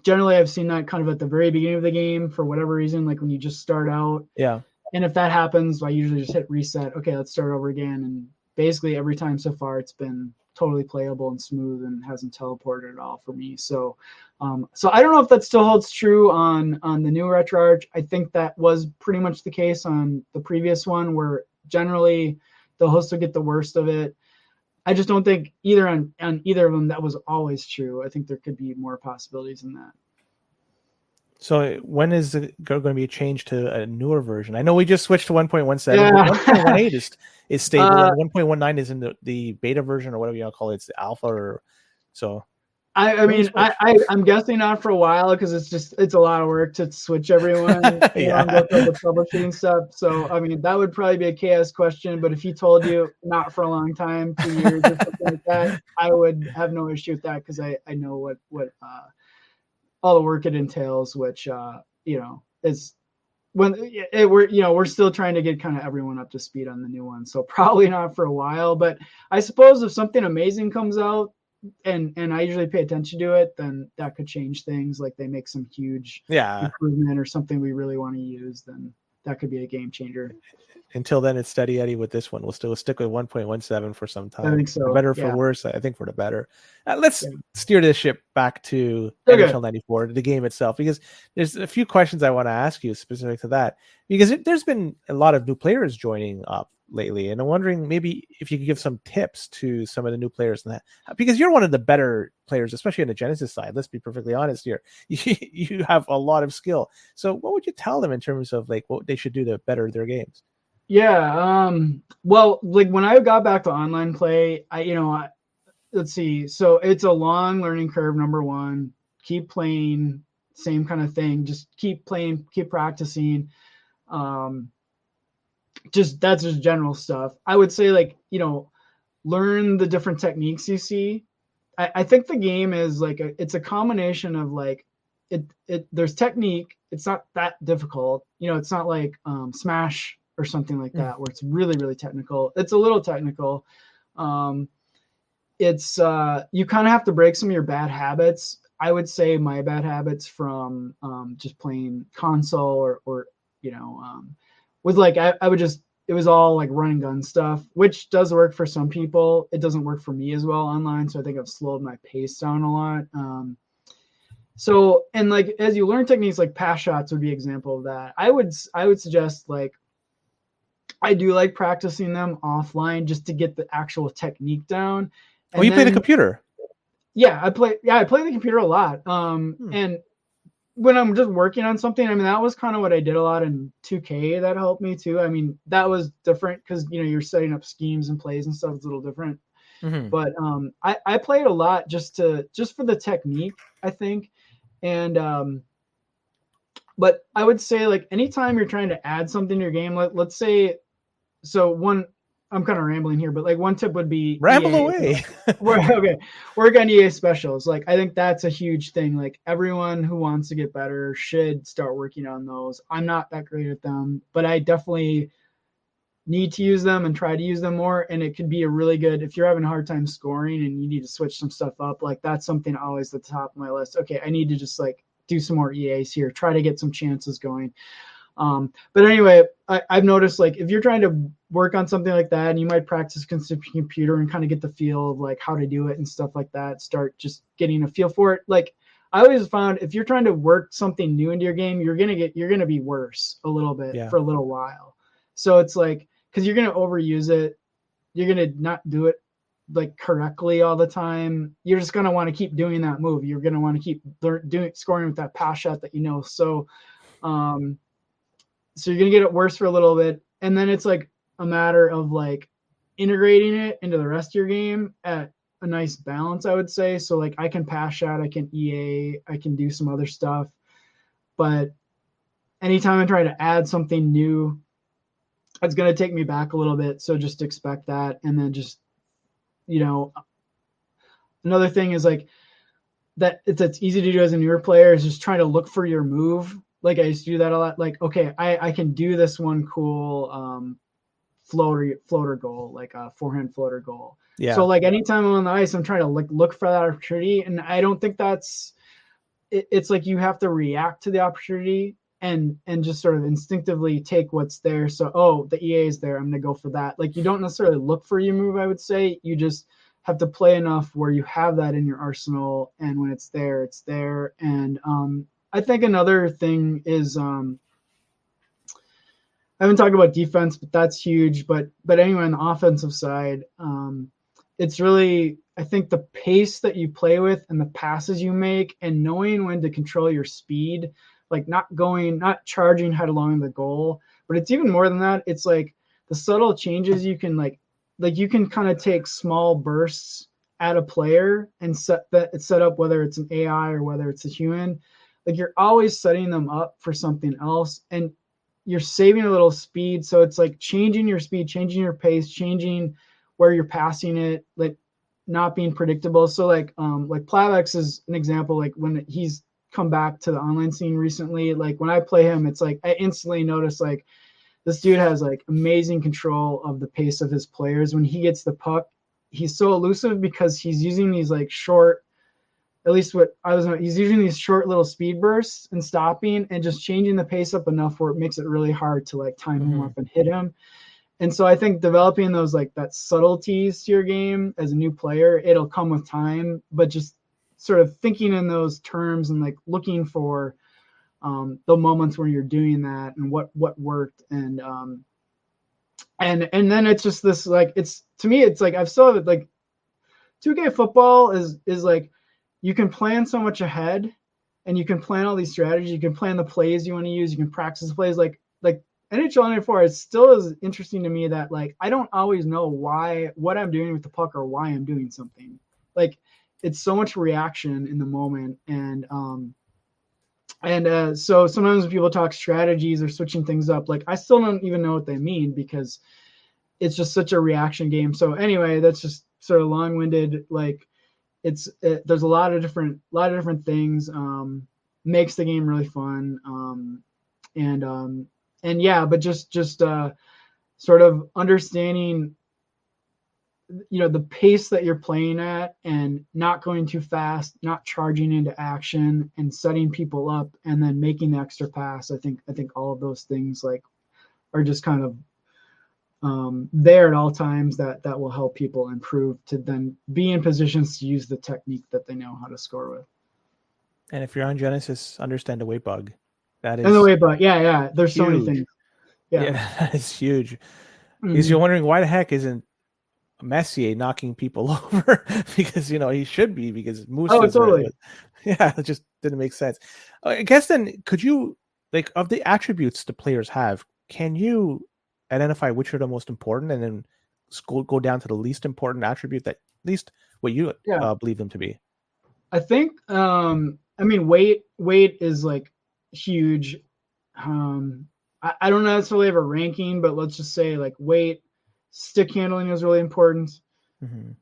Generally, I've seen that kind of at the very beginning of the game for whatever reason, like when you just start out. Yeah. And if that happens, I usually just hit reset. Okay, let's start over again. And basically every time so far, it's been totally playable and smooth and hasn't teleported at all for me. So I don't know if that still holds true on the new RetroArch. I think that was pretty much the case on the previous one, where generally the host will get the worst of it. I just don't think either on either of them that was always true. I think there could be more possibilities in that. So when is it going to be a change to a newer version? I know we just switched to 1.17, Yeah. but 1.18 is stable, Uh, and 1.19 is in the beta version or whatever you want to call it. It's the alpha or so. I When we mean, switch? I'm guessing not for a while because it's a lot of work to switch everyone, Yeah. and go through the troubleshooting stuff. So I mean, that would probably be a chaos question. But if he told you not for a long time, 2 years or something like that, I would have no issue with that because I know what all the work it entails, which is when we're still trying to get kind of everyone up to speed on the new one. So probably not for a while. But I suppose if something amazing comes out, and I usually pay attention to it, then that could change things. Like they make some huge Yeah. improvement or something we really want to use, then that could be a game changer. Until then, it's steady Eddie with this one. We'll still stick with 1.17 for some I time. think For so. better or for Yeah. worse, I think for the better. Let's Yeah. steer this ship back to Okay. NHL 94, the game itself, because there's a few questions I want to ask you specific to that. Because there's been a lot of new players joining up lately, and I'm wondering maybe if you could give some tips to some of the new players in that, because you're one of the better players, especially on the Genesis side. Let's be perfectly honest here. You have a lot of skill. So what would you tell them in terms of like what they should do to better their games? Yeah. Well, like when I got back to online play, let's see. So it's a long learning curve. Number one, keep playing, same kind of thing. Just keep playing, keep practicing. Um, that's just general stuff. I would say learn the different techniques you see. I think the game is like it's a combination of like there's technique. It's not that difficult. It's not like Smash or something like that where it's really, really technical. It's a little technical. It's you kind of have to break some of your bad habits. I would say my bad habits from just playing console or with like I would just it was all like run and gun stuff, which does work for some people. It doesn't work for me as well online, so I think I've slowed my pace down a lot. So and like as you learn techniques, like pass shots would be an example of that. I would suggest like I do like practicing them offline just to get the actual technique down. Oh, And you play the then computer? I play the computer a lot. And when I'm just working on something, I mean, that was kind of what I did a lot in 2K. That helped me too. I mean, that was different because you're setting up schemes and plays and stuff. It's a little different. Mm-hmm. But I played a lot just for the technique, I think. And but I would say like anytime you're trying to add something to your game, let's say, I'm kind of rambling here, but like one tip would be Ramble EA, away. work on EA specials. Like I think that's a huge thing. Like everyone who wants to get better should start working on those. I'm not that great at them, but I definitely need to use them and try to use them more. And it could be a really good if you're having a hard time scoring and you need to switch some stuff up. Like that's something always at the top of my list. Okay, I need to just like do some more EAs here, try to get some chances going. But anyway, I've noticed like if you're trying to work on something like that and you might practice computer and kind of get the feel of like how to do it and stuff like that, start just getting a feel for it. Like I always found if you're trying to work something new into your game, you're gonna be worse a little bit for a little while. So it's like because you're gonna overuse it, you're gonna not do it like correctly all the time. You're just gonna want to keep doing that move. You're gonna want to keep scoring with that pass shot that so you're gonna get it worse for a little bit, and then it's like a matter of like integrating it into the rest of your game at a nice balance, I would say. So like I can pass shot, I can EA, I can do some other stuff, but anytime I try to add something new, it's gonna take me back a little bit. So just expect that, and then just another thing is like that it's easy to do as a newer player is just trying to look for your move. Like I used to do that a lot. Like, okay, I can do this one cool floater goal, like a forehand floater goal. Yeah. So like anytime I'm on the ice, I'm trying to look for that opportunity. And I don't think it's like you have to react to the opportunity and just sort of instinctively take what's there. So, the EA is there, I'm gonna go for that. Like you don't necessarily look for your move, I would say. You just have to play enough where you have that in your arsenal, and when it's there, it's there. And I think another thing is I haven't talked about defense, but that's huge. But anyway, on the offensive side, it's really I think the pace that you play with and the passes you make and knowing when to control your speed. like not charging headlong the goal, but it's even more than that. It's like the subtle changes you can like you can kind of take small bursts at a player and set up whether it's an AI or whether it's a human. Like you're always setting them up for something else, and you're saving a little speed. So it's like changing your speed, changing your pace, changing where you're passing it, like not being predictable. So like Plavex is an example. Like when he's come back to the online scene recently, like when I play him, it's like I instantly notice like this dude has like amazing control of the pace of his players. When he gets the puck, he's so elusive because he's using these like short, at least what I was, he's using these short little speed bursts and stopping and just changing the pace up enough where it makes it really hard to like time him up and hit him. And so I think developing those like that subtleties to your game as a new player, it'll come with time, but just sort of thinking in those terms and like looking for the moments where you're doing that and what worked. And then it's just this, like, it's, to me, it's like, I've still like 2K football is like, you can plan so much ahead and you can plan all these strategies. You can plan the plays you want to use. You can practice the plays like NHL 94. It still is interesting to me that like, I don't always know what I'm doing with the puck or why I'm doing something. Like it's so much reaction in the moment. And so sometimes when people talk strategies or switching things up, like I still don't even know what they mean because it's just such a reaction game. So anyway, that's just sort of long-winded. Like there's a lot of different things, makes the game really fun. And yeah, but just sort of understanding, the pace that you're playing at and not going too fast, not charging into action and setting people up and then making the extra pass. I think all of those things like are just kind of there at all times that will help people improve to then be in positions to use the technique that they know how to score with. And if you're on Genesis, understand the weight bug. That is, and the weight bug, yeah. There's huge. So many things. Yeah, that is huge. Because you're wondering why the heck isn't Messier knocking people over because he should be, because Moose totally. Yeah, it just didn't make sense. I guess then, could you, like, of the attributes the players have, can you identify which are the most important and then go down to the least important attribute, that at least what you believe them to be? I think weight is like huge. I don't necessarily have a ranking, but let's just say like weight, stick handling is really important. Mm-hmm.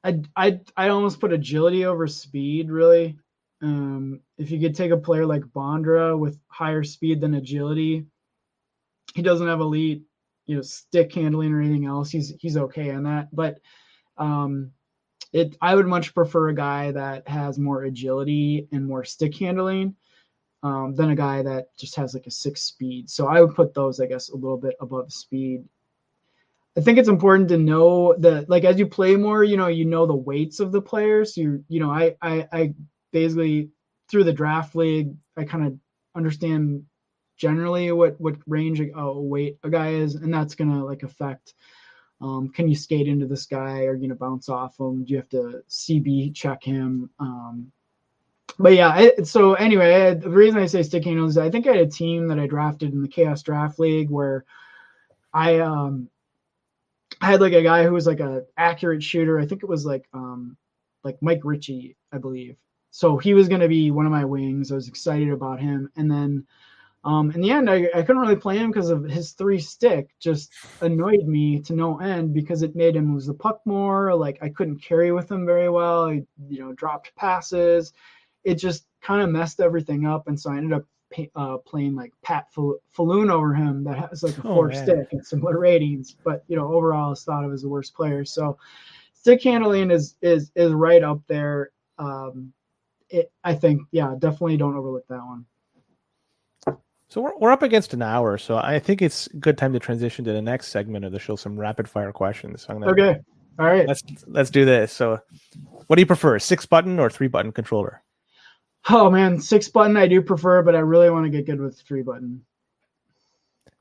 I almost put agility over speed, really. If you could take a player like Bondra with higher speed than agility, he doesn't have elite, stick handling or anything else. He's okay on that, but I would much prefer a guy that has more agility and more stick handling than a guy that just has like a 6 speed. So I would put those, I guess, a little bit above speed. I think it's important to know that, like, as you play more, you know the weights of the players. I basically, through the draft league, I kind of understand generally what range a weight a guy is, and that's gonna like affect. Can you skate into this guy? Are you gonna bounce off him? Do you have to CB check him? But yeah, so anyway, the reason I say stick handles is I think I had a team that I drafted in the Chaos Draft League where I had like a guy who was like a accurate shooter. I think it was like Mike Ritchie, I believe. So he was going to be one of my wings. I was excited about him. And then in the end, I couldn't really play him because of his 3 stick just annoyed me to no end because it made him lose the puck more. Like I couldn't carry with him very well. I, dropped passes. It just kind of messed everything up. And so I ended up playing like Pat Falloon over him that has like a 4 stick and similar ratings. But, overall I was thought of as the worst player. So stick handling is right up there. I think, definitely don't overlook that one. So we're up against an hour, so I think it's a good time to transition to the next segment of the show, some rapid fire questions. Okay. All right. Let's do this. So what do you prefer, 6-button or 3-button controller? Oh man, 6-button I do prefer, but I really want to get good with 3-button.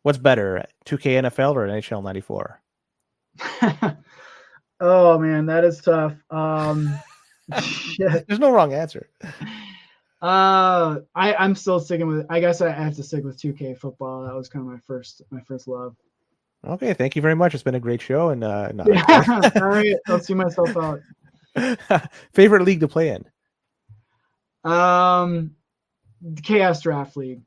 What's better, 2K NFL or NHL 94? Oh man, that is tough. Shit. There's no wrong answer. I'm still sticking with. I guess I have to stick with 2K football. That was kind of my first love. Okay, thank you very much. It's been a great show, and no, Yeah. All right, I'll see myself out. Favorite league to play in? The Chaos Draft League.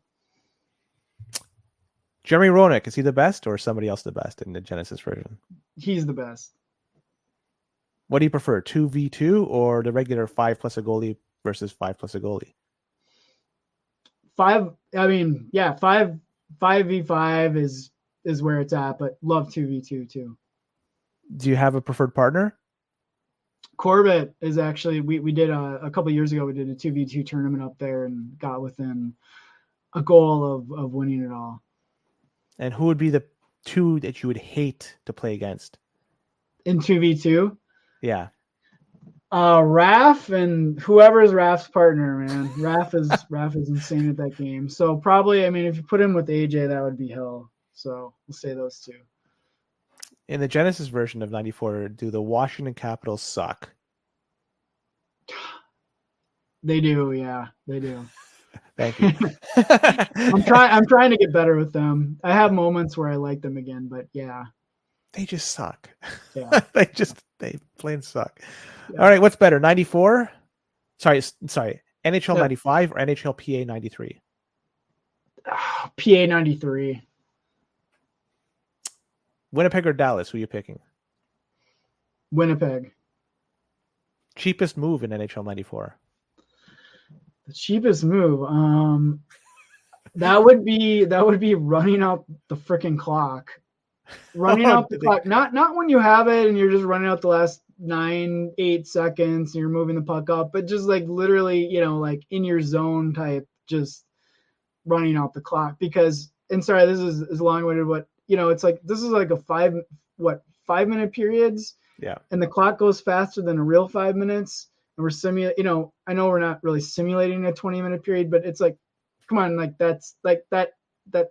Jeremy Roenick, is he the best or somebody else the best in the Genesis version? He's the best. What do you prefer, 2v2 or the regular 5 plus a goalie versus 5 plus a goalie? 5. I mean, yeah, 5v5 is where it's at, but love 2v2 too. Do you have a preferred partner? Corbett is actually we did a couple of years ago. We did a 2v2 tournament up there and got within a goal of winning it all. And who would be the two that you would hate to play against in 2v2? Yeah, Raph and whoever is Raph's partner, man. Raph is insane at that game. So probably, I mean, if you put him with AJ, that would be hell. So we'll say those two. In the Genesis version of 94, do the Washington Capitals suck? They do, yeah, they do. Thank you. I'm trying to get better with them. I have moments where I like them again, but yeah. They just suck. Yeah. they plain suck. Yeah. All right, what's better, 94? Sorry, NHL 95 or NHL PA 93? PA 93. Winnipeg or Dallas? Who are you picking? Winnipeg. Cheapest move in NHL 94? The cheapest move, that would be running out the freaking clock. Running out the clock, not when you have it and you're just running out the last 8 seconds and you're moving the puck up, but just like literally, like in your zone type, just running out the clock. Because, and sorry, this is long-winded, but it's like this is like a 5-minute periods. Yeah. And the clock goes faster than a real 5 minutes. And we're simulating, I know we're not really simulating a 20-minute period, but it's like, come on, like that's like that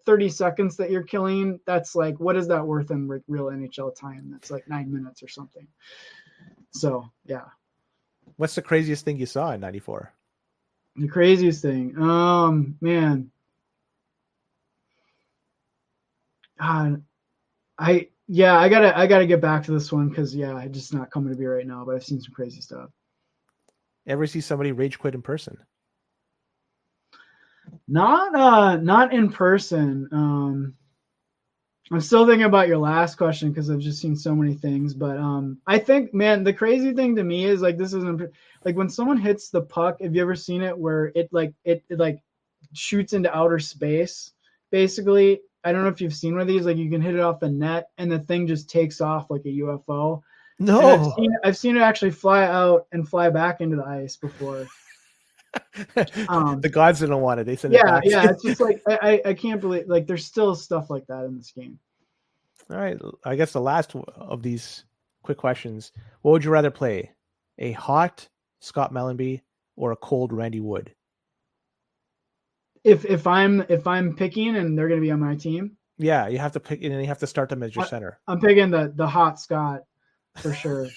30 seconds that you're killing. That's like, what is that worth in real NHL time? That's like 9 minutes or something. So, yeah. What's the craziest thing you saw in 94? The craziest thing, man. I gotta get back to this one because it's just not coming to me right now. But I've seen some crazy stuff. Ever see somebody rage quit in person? Not in person. I'm still thinking about your last question because I've just seen so many things. But I think, man, the crazy thing to me is like this isn't like when someone hits the puck. Have you ever seen it where it shoots into outer space? Basically, I don't know if you've seen one of these. Like you can hit it off the net and the thing just takes off like a UFO. No, I've seen it actually fly out and fly back into the ice before. The gods didn't want it. They sent it back. Yeah. It's just like I can't believe like there's still stuff like that in this game. All right, I guess the last of these quick questions: what would you rather play, a hot Scott Mellanby or a cold Randy Wood? If I'm picking and they're going to be on my team, yeah, you have to pick, and you have to start them as your center. I'm picking the hot Scott. For sure.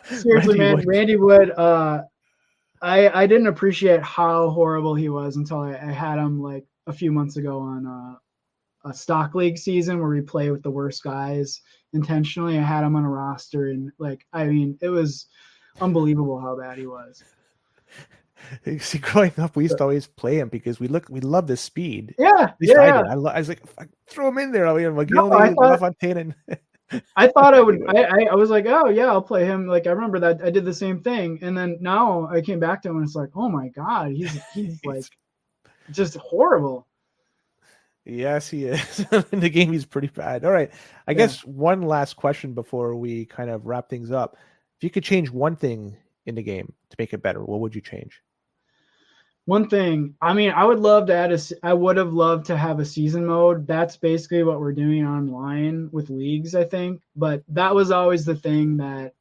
Seriously, Randy Wood, I didn't appreciate how horrible he was until I had him like a few months ago on a stock league season where we play with the worst guys intentionally. I had him on a roster and it was unbelievable how bad he was. See, growing up, we used to always play him because we love the speed. Yeah, I was like, throw him in there. I thought I would. I was like, oh yeah, I'll play him. Like I remember that I did the same thing, and then now I came back to him and it's like, oh my god, he's like just horrible. Yes, he is. In the game, he's pretty bad. All right, I guess one last question before we kind of wrap things up. If you could change one thing in the game to make it better, what would you change? One thing, I mean, I would have loved to have a season mode. That's basically what we're doing online with leagues, I think. But that was always the thing that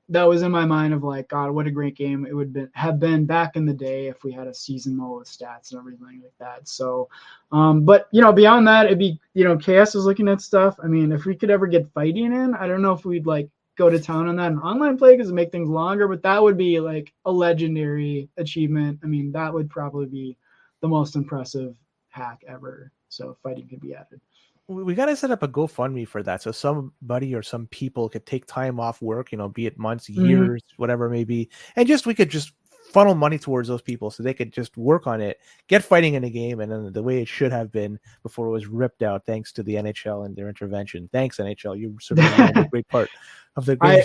was in my mind of like, God, what a great game it would have been back in the day if we had a season mode with stats and everything like that. So, but beyond that, it'd be, KS was looking at stuff. I mean, if we could ever get fighting in, I don't know if we'd like go to town on that in online play because it make things longer, but that would be like a legendary achievement. I mean, that would probably be the most impressive hack ever. So fighting could be added. We got to set up a GoFundMe for that. So somebody or some people could take time off work, be it months, years, whatever it may be. And we could just funnel money towards those people so they could just work on it, get fighting in a game. And then the way it should have been before it was ripped out, thanks to the NHL and their intervention. Thanks, NHL. You certainly are a great part of the game.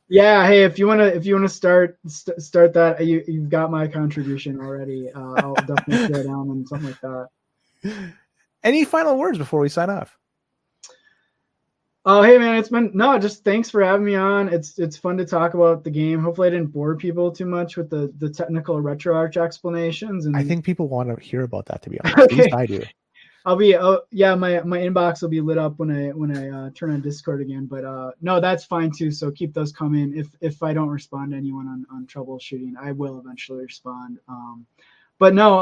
Yeah. Hey, if you want to start that, you've got my contribution already. I'll definitely throw down on something like that. Any final words before we sign off? Oh, hey man, just thanks for having me on. It's fun to talk about the game. Hopefully I didn't bore people too much with the technical RetroArch explanations. And I think people want to hear about that, to be honest. Okay. At least I do. My inbox will be lit up when I turn on Discord again. But no, that's fine too. So keep those coming. If I don't respond to anyone on troubleshooting, I will eventually respond. But no,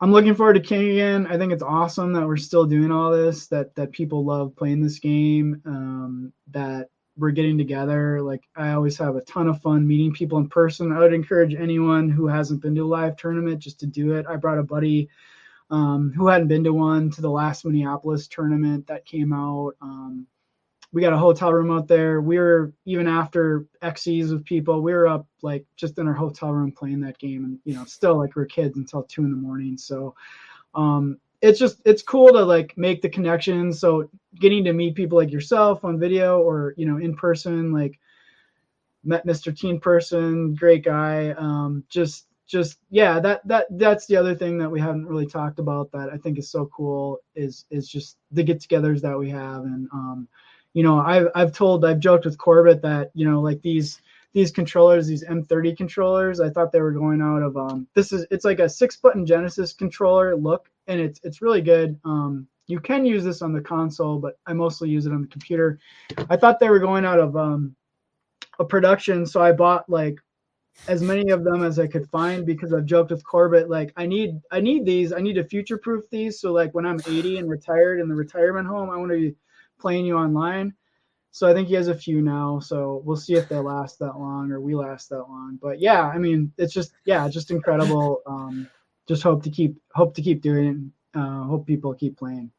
I'm looking forward to King again. I think it's awesome that we're still doing all this, that people love playing this game, that we're getting together. Like, I always have a ton of fun meeting people in person. I would encourage anyone who hasn't been to a live tournament just to do it. I brought a buddy who hadn't been to one to the last Minneapolis tournament that came out. We got a hotel room out there. We were, even after XCs with people, we were up like just in our hotel room playing that game, and still like we're kids until 2 a.m. So it's cool to like make the connections. So getting to meet people like yourself on video or in person, like met Mr. Teen Person, great guy. That's the other thing that we haven't really talked about that I think is so cool is just the get-togethers that we have. And I've joked with Corbett that, like these controllers, these M30 controllers, I thought they were going out of, it's like a 6-button Genesis controller look, and it's really good. You can use this on the console, but I mostly use it on the computer. I thought they were going out of a production, so I bought like as many of them as I could find, because I've joked with Corbett, like I need these, I need to future-proof these, so like when I'm 80 and retired in the retirement home, I want to be playing you online. So I think he has a few now, so we'll see if they last that long or we last that long. But yeah, I mean, it's just incredible. Just hope to keep doing it. Hope people keep playing.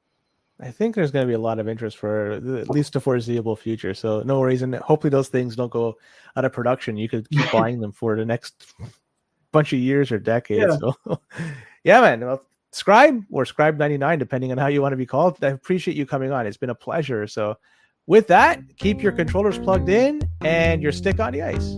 I think there's going to be a lot of interest for at least the foreseeable future. So no worries, and hopefully those things don't go out of production. You could keep buying them for the next bunch of years or decades. Yeah. So yeah, man. Well, Scribe or Scribe 99, depending on how you want to be called. I appreciate you coming on. It's been a pleasure. So with that, keep your controllers plugged in and your stick on the ice.